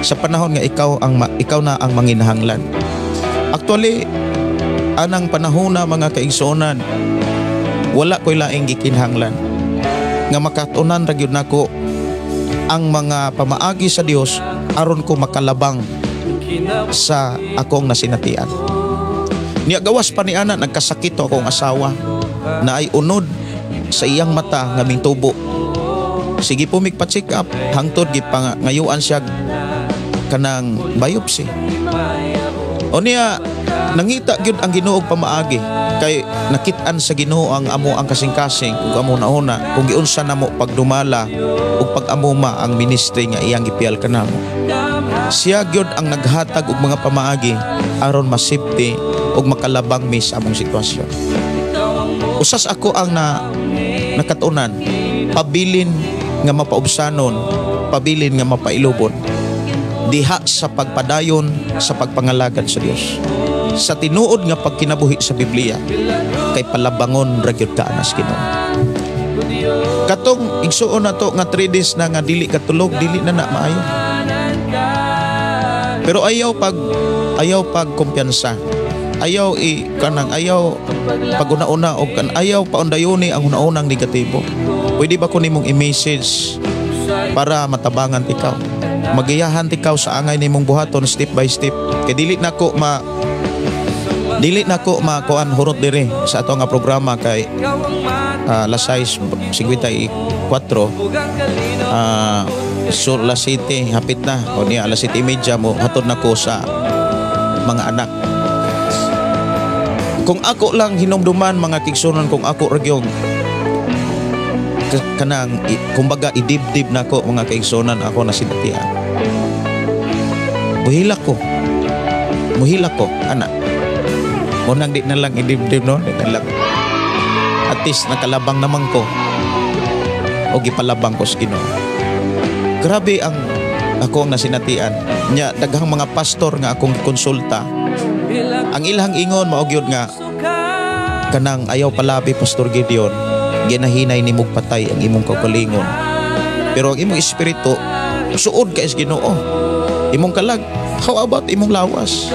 Sa panahon nga ikaw na ang manginahanglan. Actually, anang panahon na mga kaigsuonan, wala ko'y laing gikinhanglan nga makatunan ra gyud nako ang mga pamaagi sa Dios aron ko makalabang sa akong nasinatian. Niya gawas pa ni ana nagkasakit akong asawa na ay unod sa iyang mata nga mingtubo. Sige po migpa-check up hangtod gipangayuan siya kanang biopsy. O niya nangita gyud ang Ginoo pamaagi kay nakit-an sa Ginoo ang amo ang kasing-kasing ug amo nauna kung giunsa namo pagdumala ug pag-amuma ang ministry nga iyang gipiyal kanamo. Siya gyud ang naghatag og mga pamaagi aron masipti ug makalabang mi sa among sitwasyon. Usas ako ang nakatunan, pabilin nga mapaubsanon, pabilin nga mapailubon, diha sa pagpadayon sa pagpangalagad sa Dios. Sa tinuod nga pagkinabuhi sa Biblia, kay palabangon ra gyud ka anas Ginoo. Katong igsuon na to nga 3 days na nga dili katulog, dili na maayo. Pero ayaw pag kumpiyansa. Ayaw ayaw pag-una-una o ayaw paundayoni ang una-unang negatibo. Pwede ba ko nimong i-message para matabangan ikaw? Magiyahan ikaw sa angay nimong buhaton step by step. Kay dili nako kuan hurot dire sa ato nga programa kay alas 6:54 so alas 7 hapit na o niya alas 7:30 mo hatod nako sa mga anak. Kung ako lang hinumduman mga kigsunon, kung ako ragyong kanang kumbaga idibdib nako mga kaigsunan ako na sinatian. Muhila ko anak. Mo nang di na lang idibdib no, di na lang. At least nakalabang naman ko o gipalabang ko sa Ginoo. Grabe ang ako ang nasinatian. Nya daghang mga pastor nga akong konsulta. Ang ilang ingon mao gyud nga kanang ayaw palabi Pastor Gideon, ginahinay nimog patay ang imong kaugalingon. Pero ang imong espiritu suod ka is Ginoo. Imong kalag, how about imong lawas?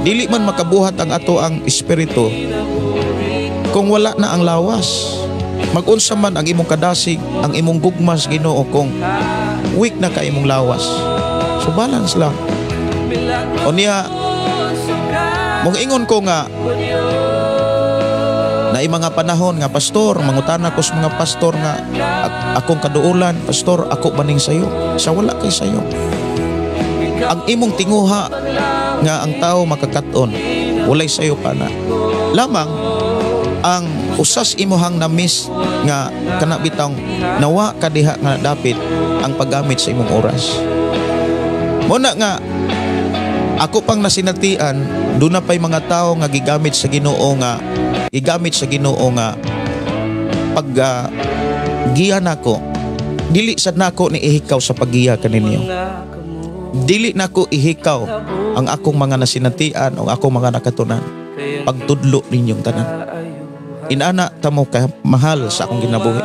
Dili man makabuhat ang ato ang espiritu kung wala na ang lawas. Mag-unsa man ang imong kadasig, ang imong gugmas Ginoo kung weak na ka imong lawas. So balance lang. O niya mong ingon ko nga na mga panahon nga pastor, mangutana ko sa mga pastor nga akong kaduulan, pastor ako baning sayo, sa wala kay sayo. Ang imong tinguha nga ang tao makakaton, walay sayo pa na. Lamang ang usas imuhang na-miss nga kanabitang nawa kadiha nga dapit ang paggamit sa imong oras. Muna nga ako pang nasinatian, doon na pa'y mga tao nga gigamit sa Ginoo nga pag giya nako, dili sad nako ni ihikaw sa paggiya kaninyo. Dili nako ihikaw ang akong mga nasinatian o akong mga nakatunan. Pagtudlo ninyong tanan. Inana tamo ka mahal sa akong ginabuhi.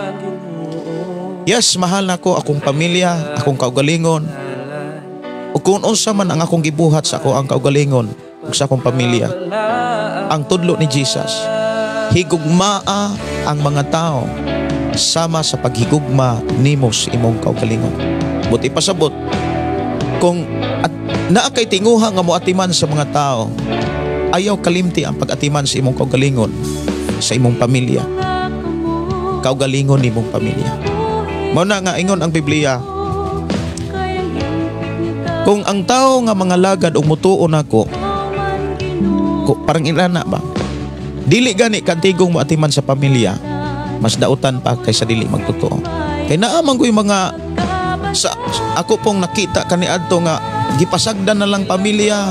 Yes, mahal nako akong pamilya, akong kaugalingon. O kung unsa man ang akong gibuhat sa ako ang kaugalingon ug sa akong pamilya, ang tudlo ni Jesus, higugmaa ang mga tao sama sa paghigugma nimo sa imong kaugalingon. Buti pasabot kung naa kay tinguha nga moatiman sa mga tao, ayaw kalimti ang pag-atiman sa imong kaugalingon sa imong pamilya. Kaugalingon nimong pamilya. Mao na nga ingon ang Biblia, kung ang tao nga mga lagad o mutuon ako, parang inana ba? Dili gani kantigong moatiman sa pamilya, mas dautan pa kaysa dili magtotoo. Kay naamang ko yung mga ako pong nakita kaniadto nga gipasagdan na lang pamilya.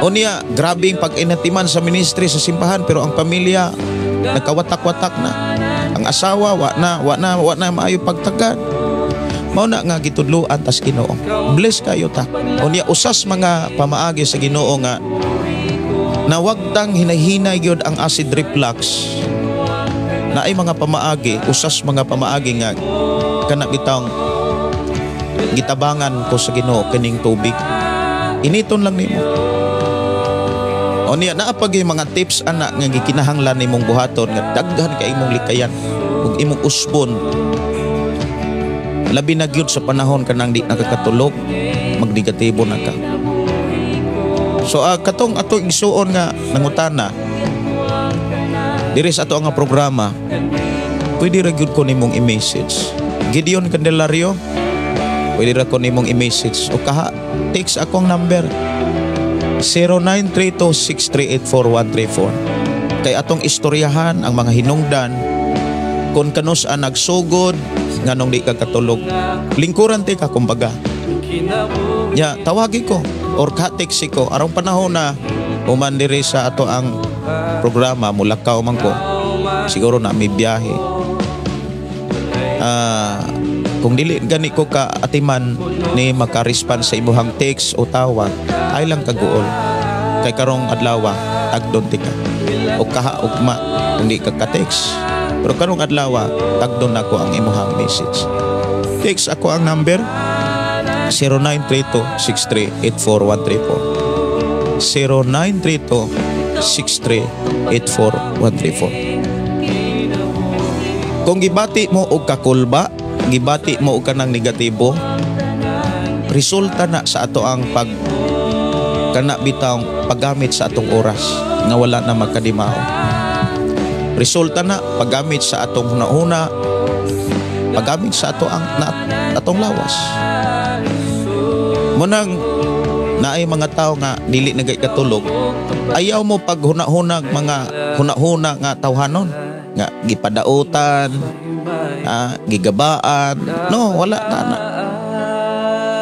O niya, grabing pag-inatiman sa ministry sa simbahan pero ang pamilya nagkawatak-watak na. Ang asawa wa na maayo pagtagad. Mao na nga gitudloan tas Ginoo. Bless kayo ta. Unya usas mga pamaagi sa Ginoo nga na wag tang hinahinay gyud ang acid reflux. Na ay mga pamaagi, usas mga pamaagi nga kana bitang gitabangan ko sa Ginoo kining tubig. Initon lang nimo. O niya naapag yung mga tips anak nga gikinahanglan nimong buhaton nga daghan kay imong likayan ug imong usbon. Labi na gyud sa panahon kanang di nakakatulog, magdigatibo na ka. So katong ato igsuon nga nangutana diri sa ato nga programa, pwede ra gyud ko nimong i-message. Gideon Candelario, pwede ra ko nimong i-message o kaha text akong number 0932-6384134. Kay atong istoryahan ang mga hinungdan kung kanus ang nagsugod nga nung di ka katulog. Lingkuran ti ka kumbaga. Ya, tawagi ko or ka-text ko arong panahon na umandiri sa ato ang programa mulakaw man ko. Siguro na may biyahe. Kung dili gani ko ka atiman ni maka-respond sa imuhang text o tawag, ay lang kaguol. Kay karong adlaw tagdon ti ka. O kaha ugma kung di ka ka-text. Pero karong adlaw tagdon nako ang imuhang message. Text ako ang number 0932-6384134. 0932-6384134. Kung gibati mo og kakulba, gibati mo og kanang negatibo, resulta na sa ato ang kana bitang paggamit sa atong oras nga wala na magkadimaw. Resulta na paggamit sa atong hunahuna, paggamit sa ato ang atong lawas. Munang naay mga tao nga dili na katulog, ayaw mo pag hunahunag mga hunahuna nga tawhanon nga gipadautan, gigabaan. No, wala na.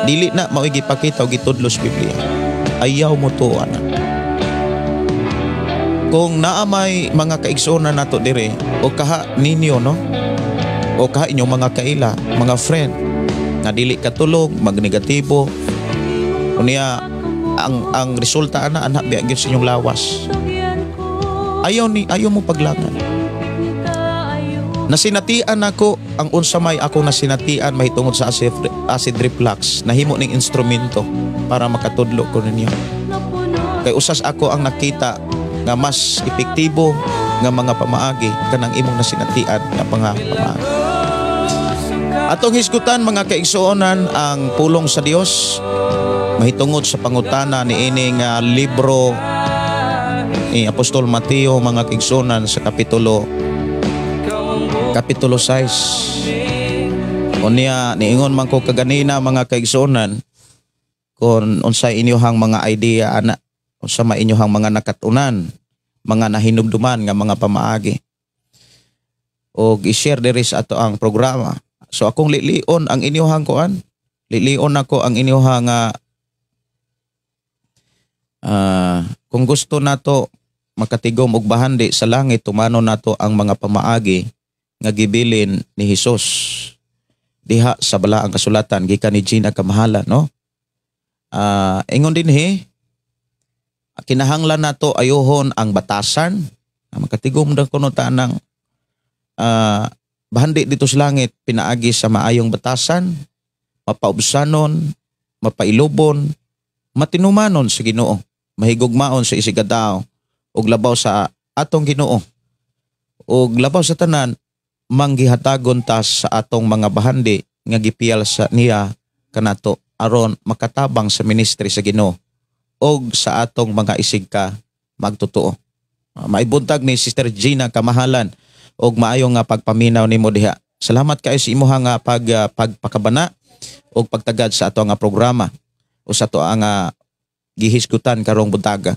Dili na mao gipakita og gitudlos Biblia. Ayaw mo to anak. Kung naamay mga kaigsunan nato dire o kaha ninyo no, o kaha inyong mga kaila, mga friend nga dili katulog, magnegatibo, unya ang resulta anak biya gyud sa inyong lawas. Ayaw mo paglangan. Nasinatian ako ang unsa may ako nasinatian mahitungod sa acid reflux, nahimo ning instrumento para makatudlo ko ninyo. Kay usas ako ang nakita nga mas epektibo nga mga pamaagi kanang imong nasinatian nga pamaagi. Atong hisgutan mga kaigsuonan ang pulong sa Dios mahitungod sa pangutana ni ining libro ni Apostol Mateo mga kaigsuonan sa kapitulo 6. Unya niingon man ko kaganina mga kaigsuonan kung unsay inyohang mga idea ana, unsa may inyohang mga nakatunan, mga nahinumduman nga mga pamaagi. O i-share diri sa ato ang programa. So akong lilion ang inyohang kuan. Lilion ako ang inyohang kung gusto nato makatigom og bahandi sa langit, tumano nato ang mga pamaagi nga gibilin ni Hesus diha sa balaang kasulatan gikan ni Gina Kamahala no. Ingon dinhi kinahanglan nato ayohon ang batasan, makatigom daw kuno ta nang bahandi dito sa langit pinaagi sa maayong batasan, mapaubsanon, mapailubon, matinumanon sa Ginoo, mahigugmaon sa isigadaw ug labaw sa atong Ginoo. Ug labaw sa tanan manggihatagon ta sa atong mga bahandi nga gipiyal sa niya kanato aron makatabang sa ministry sa Ginoo og sa atong mga isigka magtotoo. Maibuntag ni Sister Gina Kamahalan og maayo nga pagpaminaw nimo diha. Salamat kayo sa imuha nga pagpakabana og pagtagad sa ato nga programa o sa ato nga gihisgutan karong buntaga.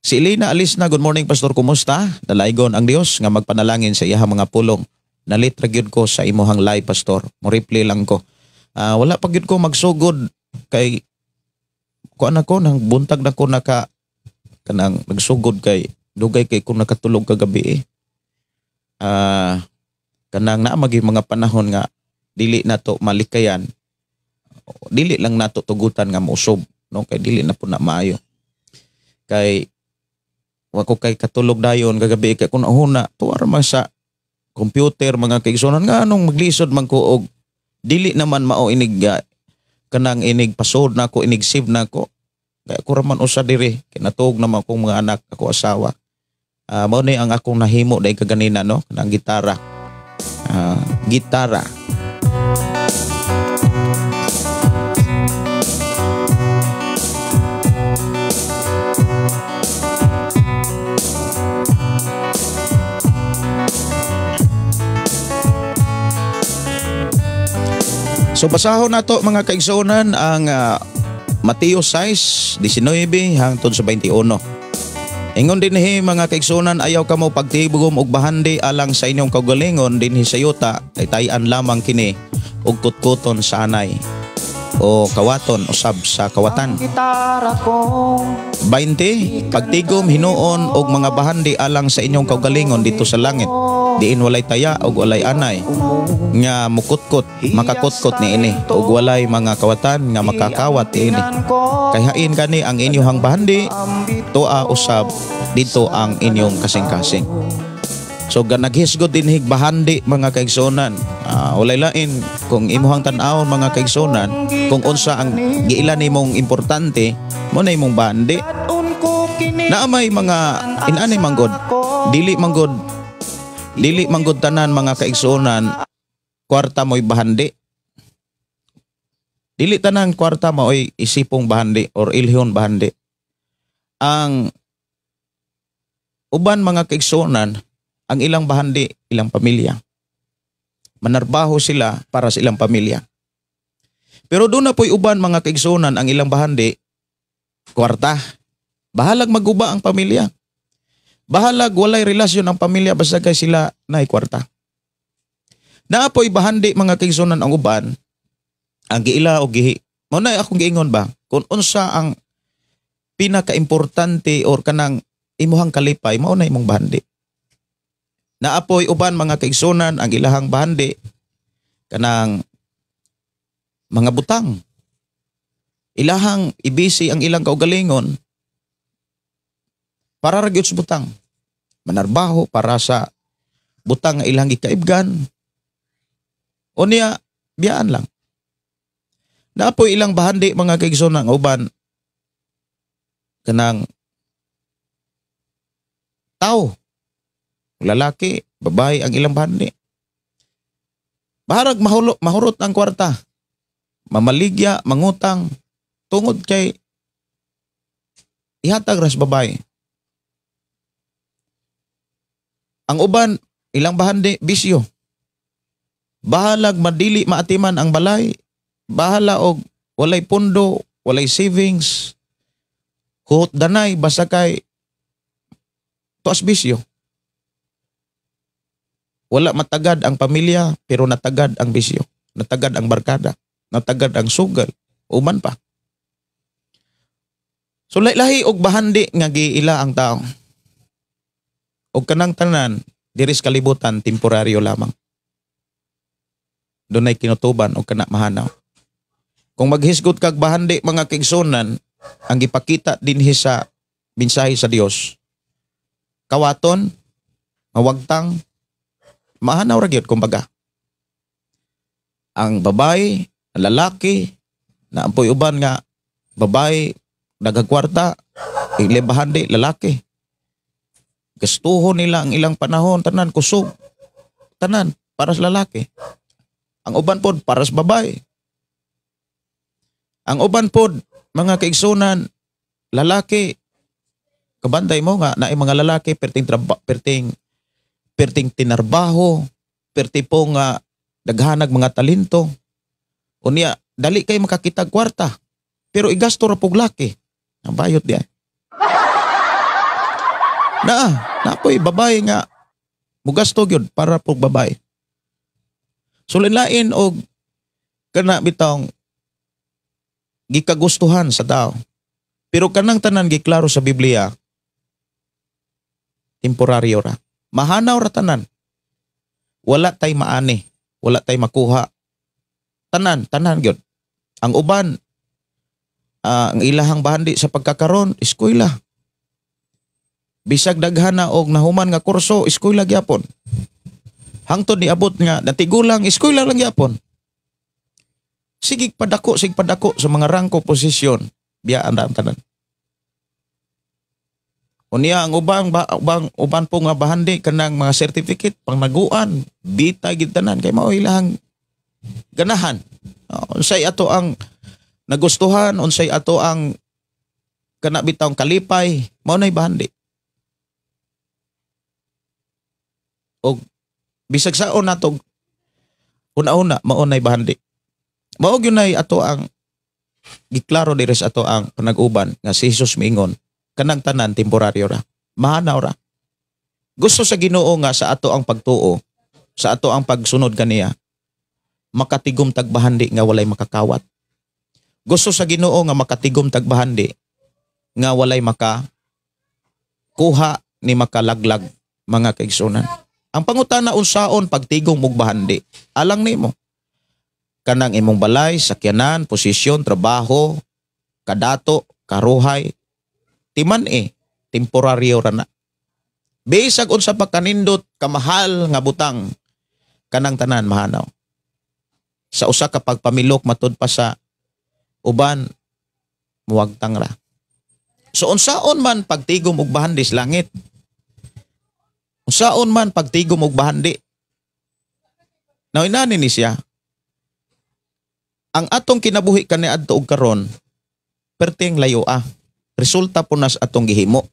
Si Elena Alisna, good morning Pastor, kumusta? Dalaygon ang Dios nga magpanalangin sa iyang mga pulong. Nalitra gyud ko sa imuhang live Pastor. Mo replay lang ko. Wala pa gyud ko magsugod kay kuan ako nang buntag na ko kanang nagsugod kay dugay kay kung nakatulog kagabi kanang naa magi mga panahon nga dili na to malikayan dili lang nato tugutan nga musob, no, kay dili na po na maayo. Kay wako kay katulog dayon kagabi kay kun ahuna tuwar man sa computer mga kaigsunan nga anong maglisod man ko og dili naman mao inig kanang inig password na ko, inig save na ko. Kaya ako raman usa diri kinatug naman akong mga anak, ako asawa. Mao ni ang akong nahimo dahil kaganina, no, kanang gitara. Gitara. So basahon nato mga kaigsunan ang Mateo 6:19 hangtod sa 21. Ingon dinhi mga kaigsunan, ayaw kamo pagtibugom og bahandi alang sa inyong kaugalingon dinhi sa yuta, kay tay-an lamang kini og kutkuton sa anay o kawaton usab sa kawatan. 20. Pagtigom hinuon og mga bahandi alang sa inyong kaugalingon dito sa langit, diin walay taya og walay anay nga mukutkot, makakutkot ni ini, ug walay mga kawatan nga makakawat ni ini. Kay hain kani ang inyong bahandi, tua usab dito ang inyong kasing-kasing. So naghisgot din hig bahandi mga kaigsunan. Walay lain kung imuhang tan-awon mga kaigsunan, kung unsa ang giila nimong importante mo na imong bahandi. Naamay mga inani manggod, dili manggod tanan mga kaigsunan kwarta mo'y bahandi. Dili tanan kwarta mo'y isipong bahandi or ilhon bahandi. Ang uban mga kaigsunan, ang ilang bahandi, ilang pamilya. Manarbaho sila para sa ilang pamilya. Pero doon na po'y uban mga kaigsunan, ang ilang bahandi, kwarta. Bahalag maguba ang pamilya. Bahalag walay relasyon ang pamilya basta kay sila na kwarta. Naapoy bahandi mga kaigsunan ang uban, ang giila o gihi. Muna akong giingon ba, kung unsa ang pinaka-importante or kanang imuhang kalipay, mauna imong bahandi. Naapoy uban mga kaigsunan ang ilahang bahandi kanang mga butang. Ilahang ibisi ang ilang kaugalingon para ragyot sa butang. Manarbaho para sa butang nga ilang ikaibgan. O niya, biyaan lang. Naapoy ilang bahandi mga kaigsunan ang uban kanang tao. Lalaki, babae ang ilang bahandi. Baharag mahurot ang kwarta. Mamaligya, mangutang, tungod kay ihatag ras babae. Ang uban, ilang bahandi, bisyo. Bahalag madili maatiman ang balay. Bahala og walay pundo, walay savings. Huot danay, basta kay tuas bisyo. Wala matagad ang pamilya, pero natagad ang bisyo. Natagad ang barkada. Natagad ang sugal. Uman pa. So lahi og bahandi nga giila ang tao. Og kanang tanan, diris kalibutan, temporaryo lamang. Doon ay kinutuban o kana mahanaw. Kung maghisgot kag bahandi mga kaigsunan, ang gipakita dinhi sa mensahe sa Dios, kawaton, mawagtang, mahanaw ra gyud kumbaga. Ang babae, ang lalaki, na ampoy uban nga babae nagagkwarta, ilang bahandi lalaki. Gastuhon nila ang ilang panahon, tanan kusog, tanan para sa lalaki. Ang uban pod para sa babae. Ang uban pod mga kaigsunan, lalaki, kabantay mo nga na mga lalaki perting tinarbaho, perti po nga daghanag mga talento. Unya, dali kay makakita kwarta. Pero igasto ra pug laki. Ang bayot diay. Napoy babae nga mugasto gyud para pug babae. So lain og kana bitong gikagustuhan sa tao. Pero kanang tanan giklaro sa Biblia, temporaryo ra. Mahanaw ra tanan. Wala tay maani, wala tay makuha. Tanan gyud. Ang uban, ang ilahang bahandi sa pagkakaroon, eskwela. Bisag daghana og nahuman nga kurso, eskwela gyapon. Hangtod niabot nga natigulang, eskwela lang gyapon. Sige padako sa mga rangko posisyon, biyaan ra ang tanan. Unya ang uban po nga bahandi kanang mga certificate pang naguan, bitay gid tanan kay mao ilahang ganahan. Unsay ato ang nagustuhan, unsay ato ang kana bitawng kalipay, mao nay bahandi. Og bisag saon nato una-una mao nay bahandi. Mao gyud nay ato ang giklaro diri sa ato ang panag-uban nga si Jesus miingon kanang tanan temporaryo ra. Mahanaw ra. Gusto sa Ginoo nga sa ato ang pagtuo, sa ato ang pagsunod kaniya, makatigom tagbahandi nga walay makakawat. Gusto sa Ginoo nga makatigom tagbahandi nga walay kuha ni makalaglag mga kaigsunan. Ang pangutana unsaon pagtigom og bahandi? Alang nimo. Kanang imong balay, sakyanan, posisyon, trabaho, kadato, karuhay, timan temporaryo ra na. Bisag unsa pa kanindot kamahal nga butang, kanang tanan mahanaw. Sa usa ka pagpamilok matud pa sa uban, muwagtang ra. So unsaon man pagtigom og bahandi sa langit? Unsaon man pagtigom og bahandi? Nawinani ni siya. Ang atong kinabuhi kaniadto og karon, perting layo resulta po nas atong gihimo.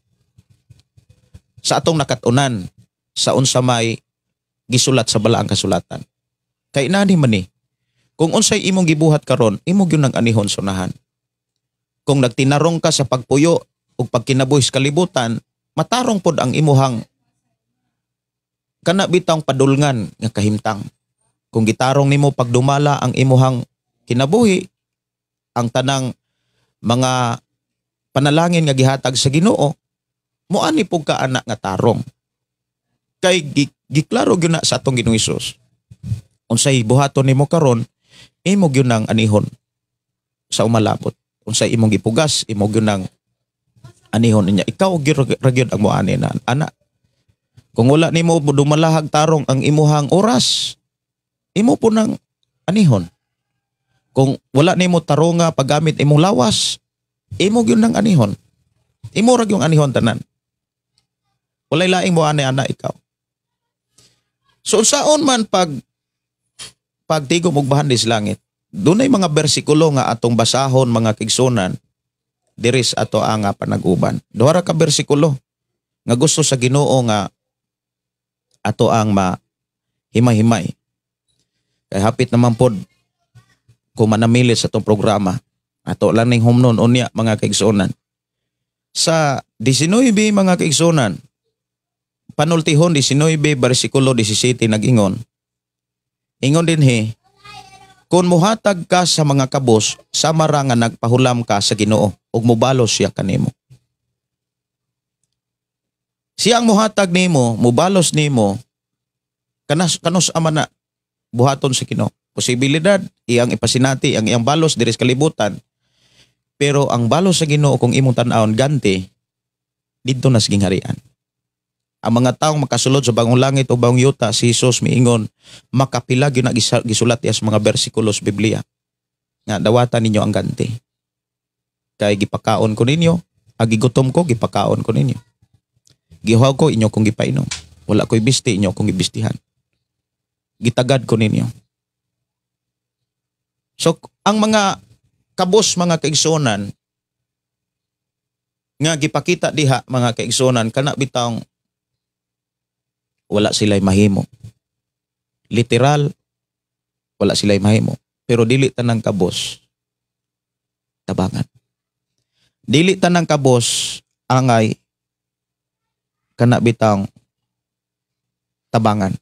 Sa atong nakatunan, sa unsa may gisulat sa balaang kasulatan. Kay nani man ni, kung unsay imong gibuhat karon, imo gyud nang anihon sunahan. Kung nagtinarong ka sa pagpuyo ug pagkinabuhi sa kalibutan, matarong pod ang imuhang kana bitang padulngan nga kahimtang. Kung gitarong nimo pagdumala ang imuhang kinabuhi, ang tanang mga panalangin nga gihatag sa Ginoo, moani pug ka anak nga tarong. Kay giklaro gyud na sa atong Ginoong Hesus. Unsay buhaton nimo karon, imo gyud nang anihon sa umalabot. Unsay imong gipugas, imo gyud nang anihon niya. Ikaw gyud ang moani na anak. Kung wala nimo dumalahag tarong ang imuhang oras, imo po nang anihon. Kung wala nimo taronga paggamit imong lawas, imo gyud nang anihon. Imo ra gyung anihon tanan. Walay laing mo ana ikaw. So unsaon man pagtigom og bahandi sa langit. Dunay mga bersikulo nga atong basahon mga kigsunan diri sa ato ang panag-uban. Duha ra ka bersikulo nga gusto sa Ginoo nga ato ang mahimay-himay. Kay hapit naman pod kung manamili sa itong programa. Ato lang ning humnon unya mga kaigsunan. Sa 19 mga kaigsunan, panultihon 19 bersikulo 17 nag-ingon. Ingon din kung muhatag ka sa mga kabos, samara nga nagpahulam ka sa Ginoo ug mubalos siya kanimo. Siya ang muhatag nimo, mubalos nimo, kanos amana buhaton sa Ginoo. Posibilidad, iyang ipasinati, ang iyang balos diri sa kalibutan. Pero ang balos sa Ginoo kung imong tan-awon ganti, didto na sa gingharian. Ang mga taong makasulod sa bagong langit o bagong yuta, si Jesus miingon, makapilag yun na gisulat niya sa mga bersikulos Biblia. Nga, dawatan ninyo ang ganti. Kaya gipakaon ko ninyo, agigutom ko, gipakaon ko ninyo. Gihuhaw ko, inyo kong gipainom. Wala ko'y bisti, inyo kong gibistihan. Gitagad ko ninyo. So, ang mga kabos, mga kaigsunan, nga gipakita diha, mga kaigsunan, kana bitang wala sila'y mahimo. Literal, wala sila'y mahimo. Pero dili tanang kabos, tabangan. Dili tanang kabos, angay, kana bitang tabangan.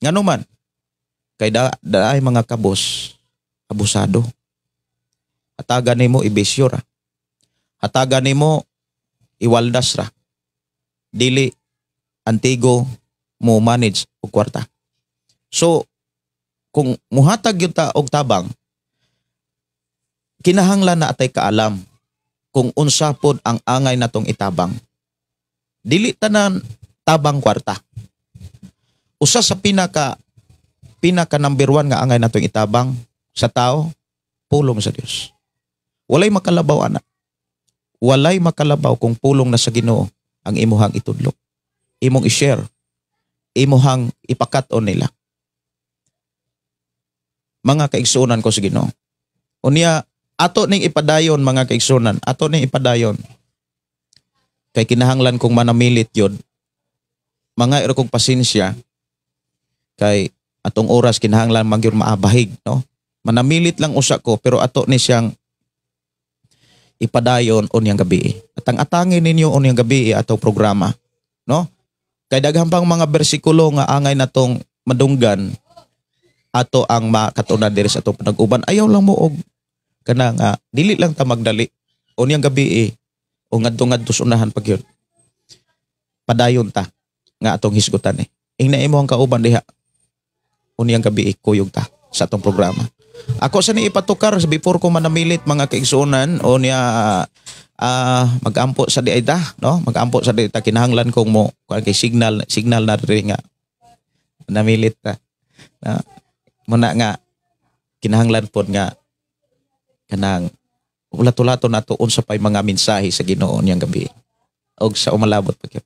Nga naman, kay daay mga kabos, abusado. Hatagan nimo ibisyo ra. Hatagan nimo iwaldas ra. Dili antigo mo manage og kwarta. So kung muhatag gyud ta og tabang, kinahanglan na atay kaalam kung unsa pod ang angay natong itabang. Dili tanan tabang kwarta. Usa sa pinaka number 1 nga angay natong itabang sa tao, pulong sa Dios. Walay makalabaw ana. Walay makalabaw kung pulong na sa Ginoo ang imuhang itudlo. Imong i-share, imuhang ipakat-on nila. Mga kaigsunan ko sa Ginoo. Unya ato ning ipadayon mga kaigsunan, ato ning ipadayon. Kay kinahanglan kong manamilit yun. Mga iro kong pasensya. Kay atong oras kinahanglan magyud maabahig, no? Manamilit lang usa ko pero ato ni siyang ipadayon unyang gabi. At ang atangin ninyo unyang gabi atong programa, no? Kay daghang pang mga bersikulo nga angay natong madunggan ato ang makatunan diri sa atong panag-uban. Ayaw lang mo og kana nga dili lang ta magdali unyang gabi o ngadto-ngadto unahan pag yun. Padayon ta nga atong hisgutan Ing naimo ang kauban diha unyang gabi kuyog ta sa atong programa. Ako sa ni ipatukar before ko manamilit mga kaigsunan o niya mag-ampo sa diayta, no? Mag-ampo sa diayta kinahanglan kong mo kay signal na rin nga namilit ta. Muna nga kinahanglan pod nga kanang ulat-ulato nato unsa pay mga mensahe sa Ginoo niyang gabi og sa umalabot pa gyud.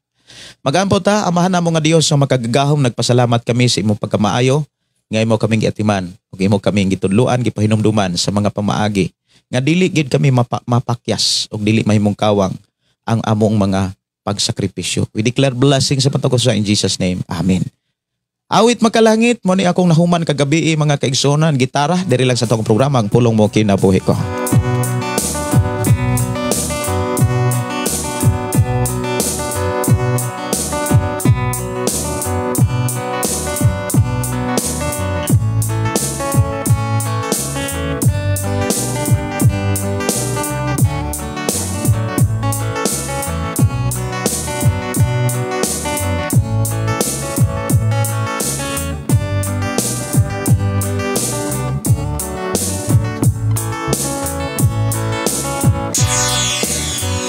Mag-ampo ta, amahan namo nga Dios sa makagagahom, nagpasalamat kami sa imong pagkamaayo nga imo kaming giatiman ug imo kaming gitudluan gipahinumduman sa mga pamaagi nga dili gid kami mapakyas ug dili mahimong kawang ang among mga pagsakripisyo. We declare blessing sa patungkol sa in Jesus name. Amen. Awit makalangit mo ni akong nahuman kagabi mga kaigsunan, gitara diri lang sa tong programa ang pulong mo kinabuhi ko.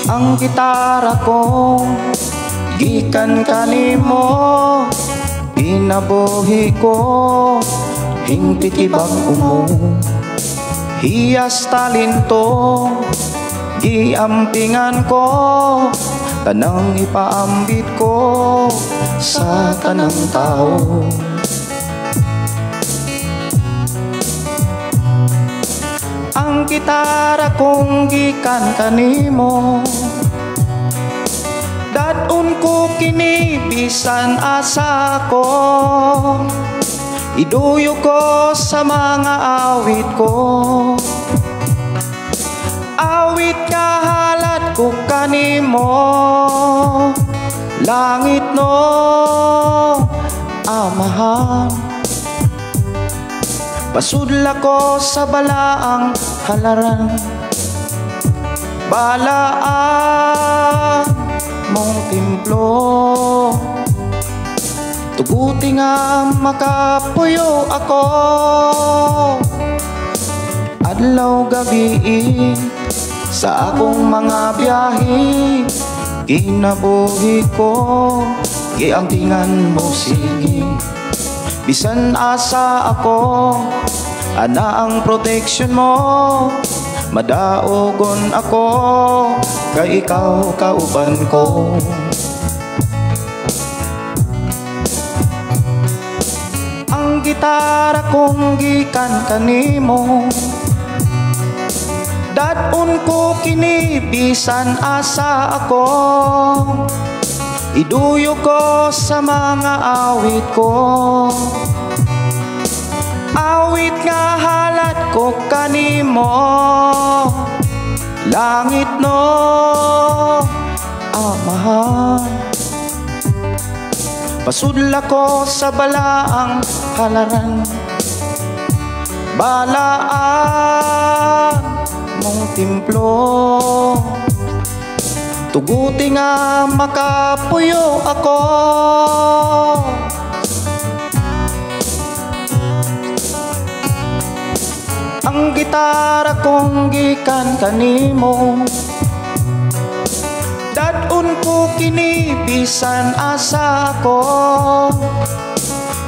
Ang gitara ko gikan kanimo, pinabuhi ko hingpit ibang umo, hiyas talento giampingan ko, tanang ipaambit ko sa tanang tao. Ang gitara kong gikan kanimo, dadun ko kini bisan asa ko, iduyo ko sa mga awit ko, awit nga halad ko kanimo, langit no amahan, pasudla ko sa balaang halaran, balaan mong templo, tuguti nga makapuyo ako, adlaw gabi sa akong mga biyahe, kinabuhi ko giampingan mo sige, bisan asa ako, ana ang protection mo, madaogon ako, kay ikaw kauban ko. Ang gitara kong gikan kanimo, dadun ko kini bisan asa ako, iduyo ko sa mga awit ko, awit nga halad ko kanimo, langit no amahan, pasudla ko sa balaang halaran, balaan mong templo, tuguti nga makapuyo ako, ang Ang gitara kong gikan kanimo, dadun ko kini bisan asa ko.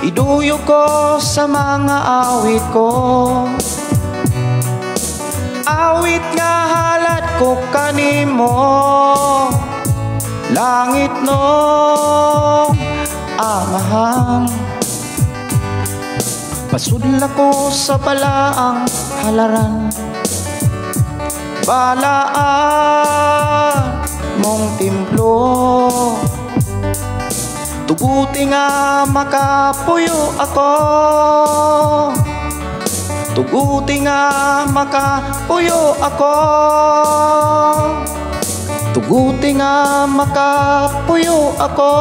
Iduyo ko sa mga awit ko, awit nga halad ko kanimo. Langit no amahan, pasudla ko sa balaang halaran. Balaan mong templo, tuguti nga makapuyo ako. Tuguti nga makapuyo ako. Tuguti nga makapuyo ako.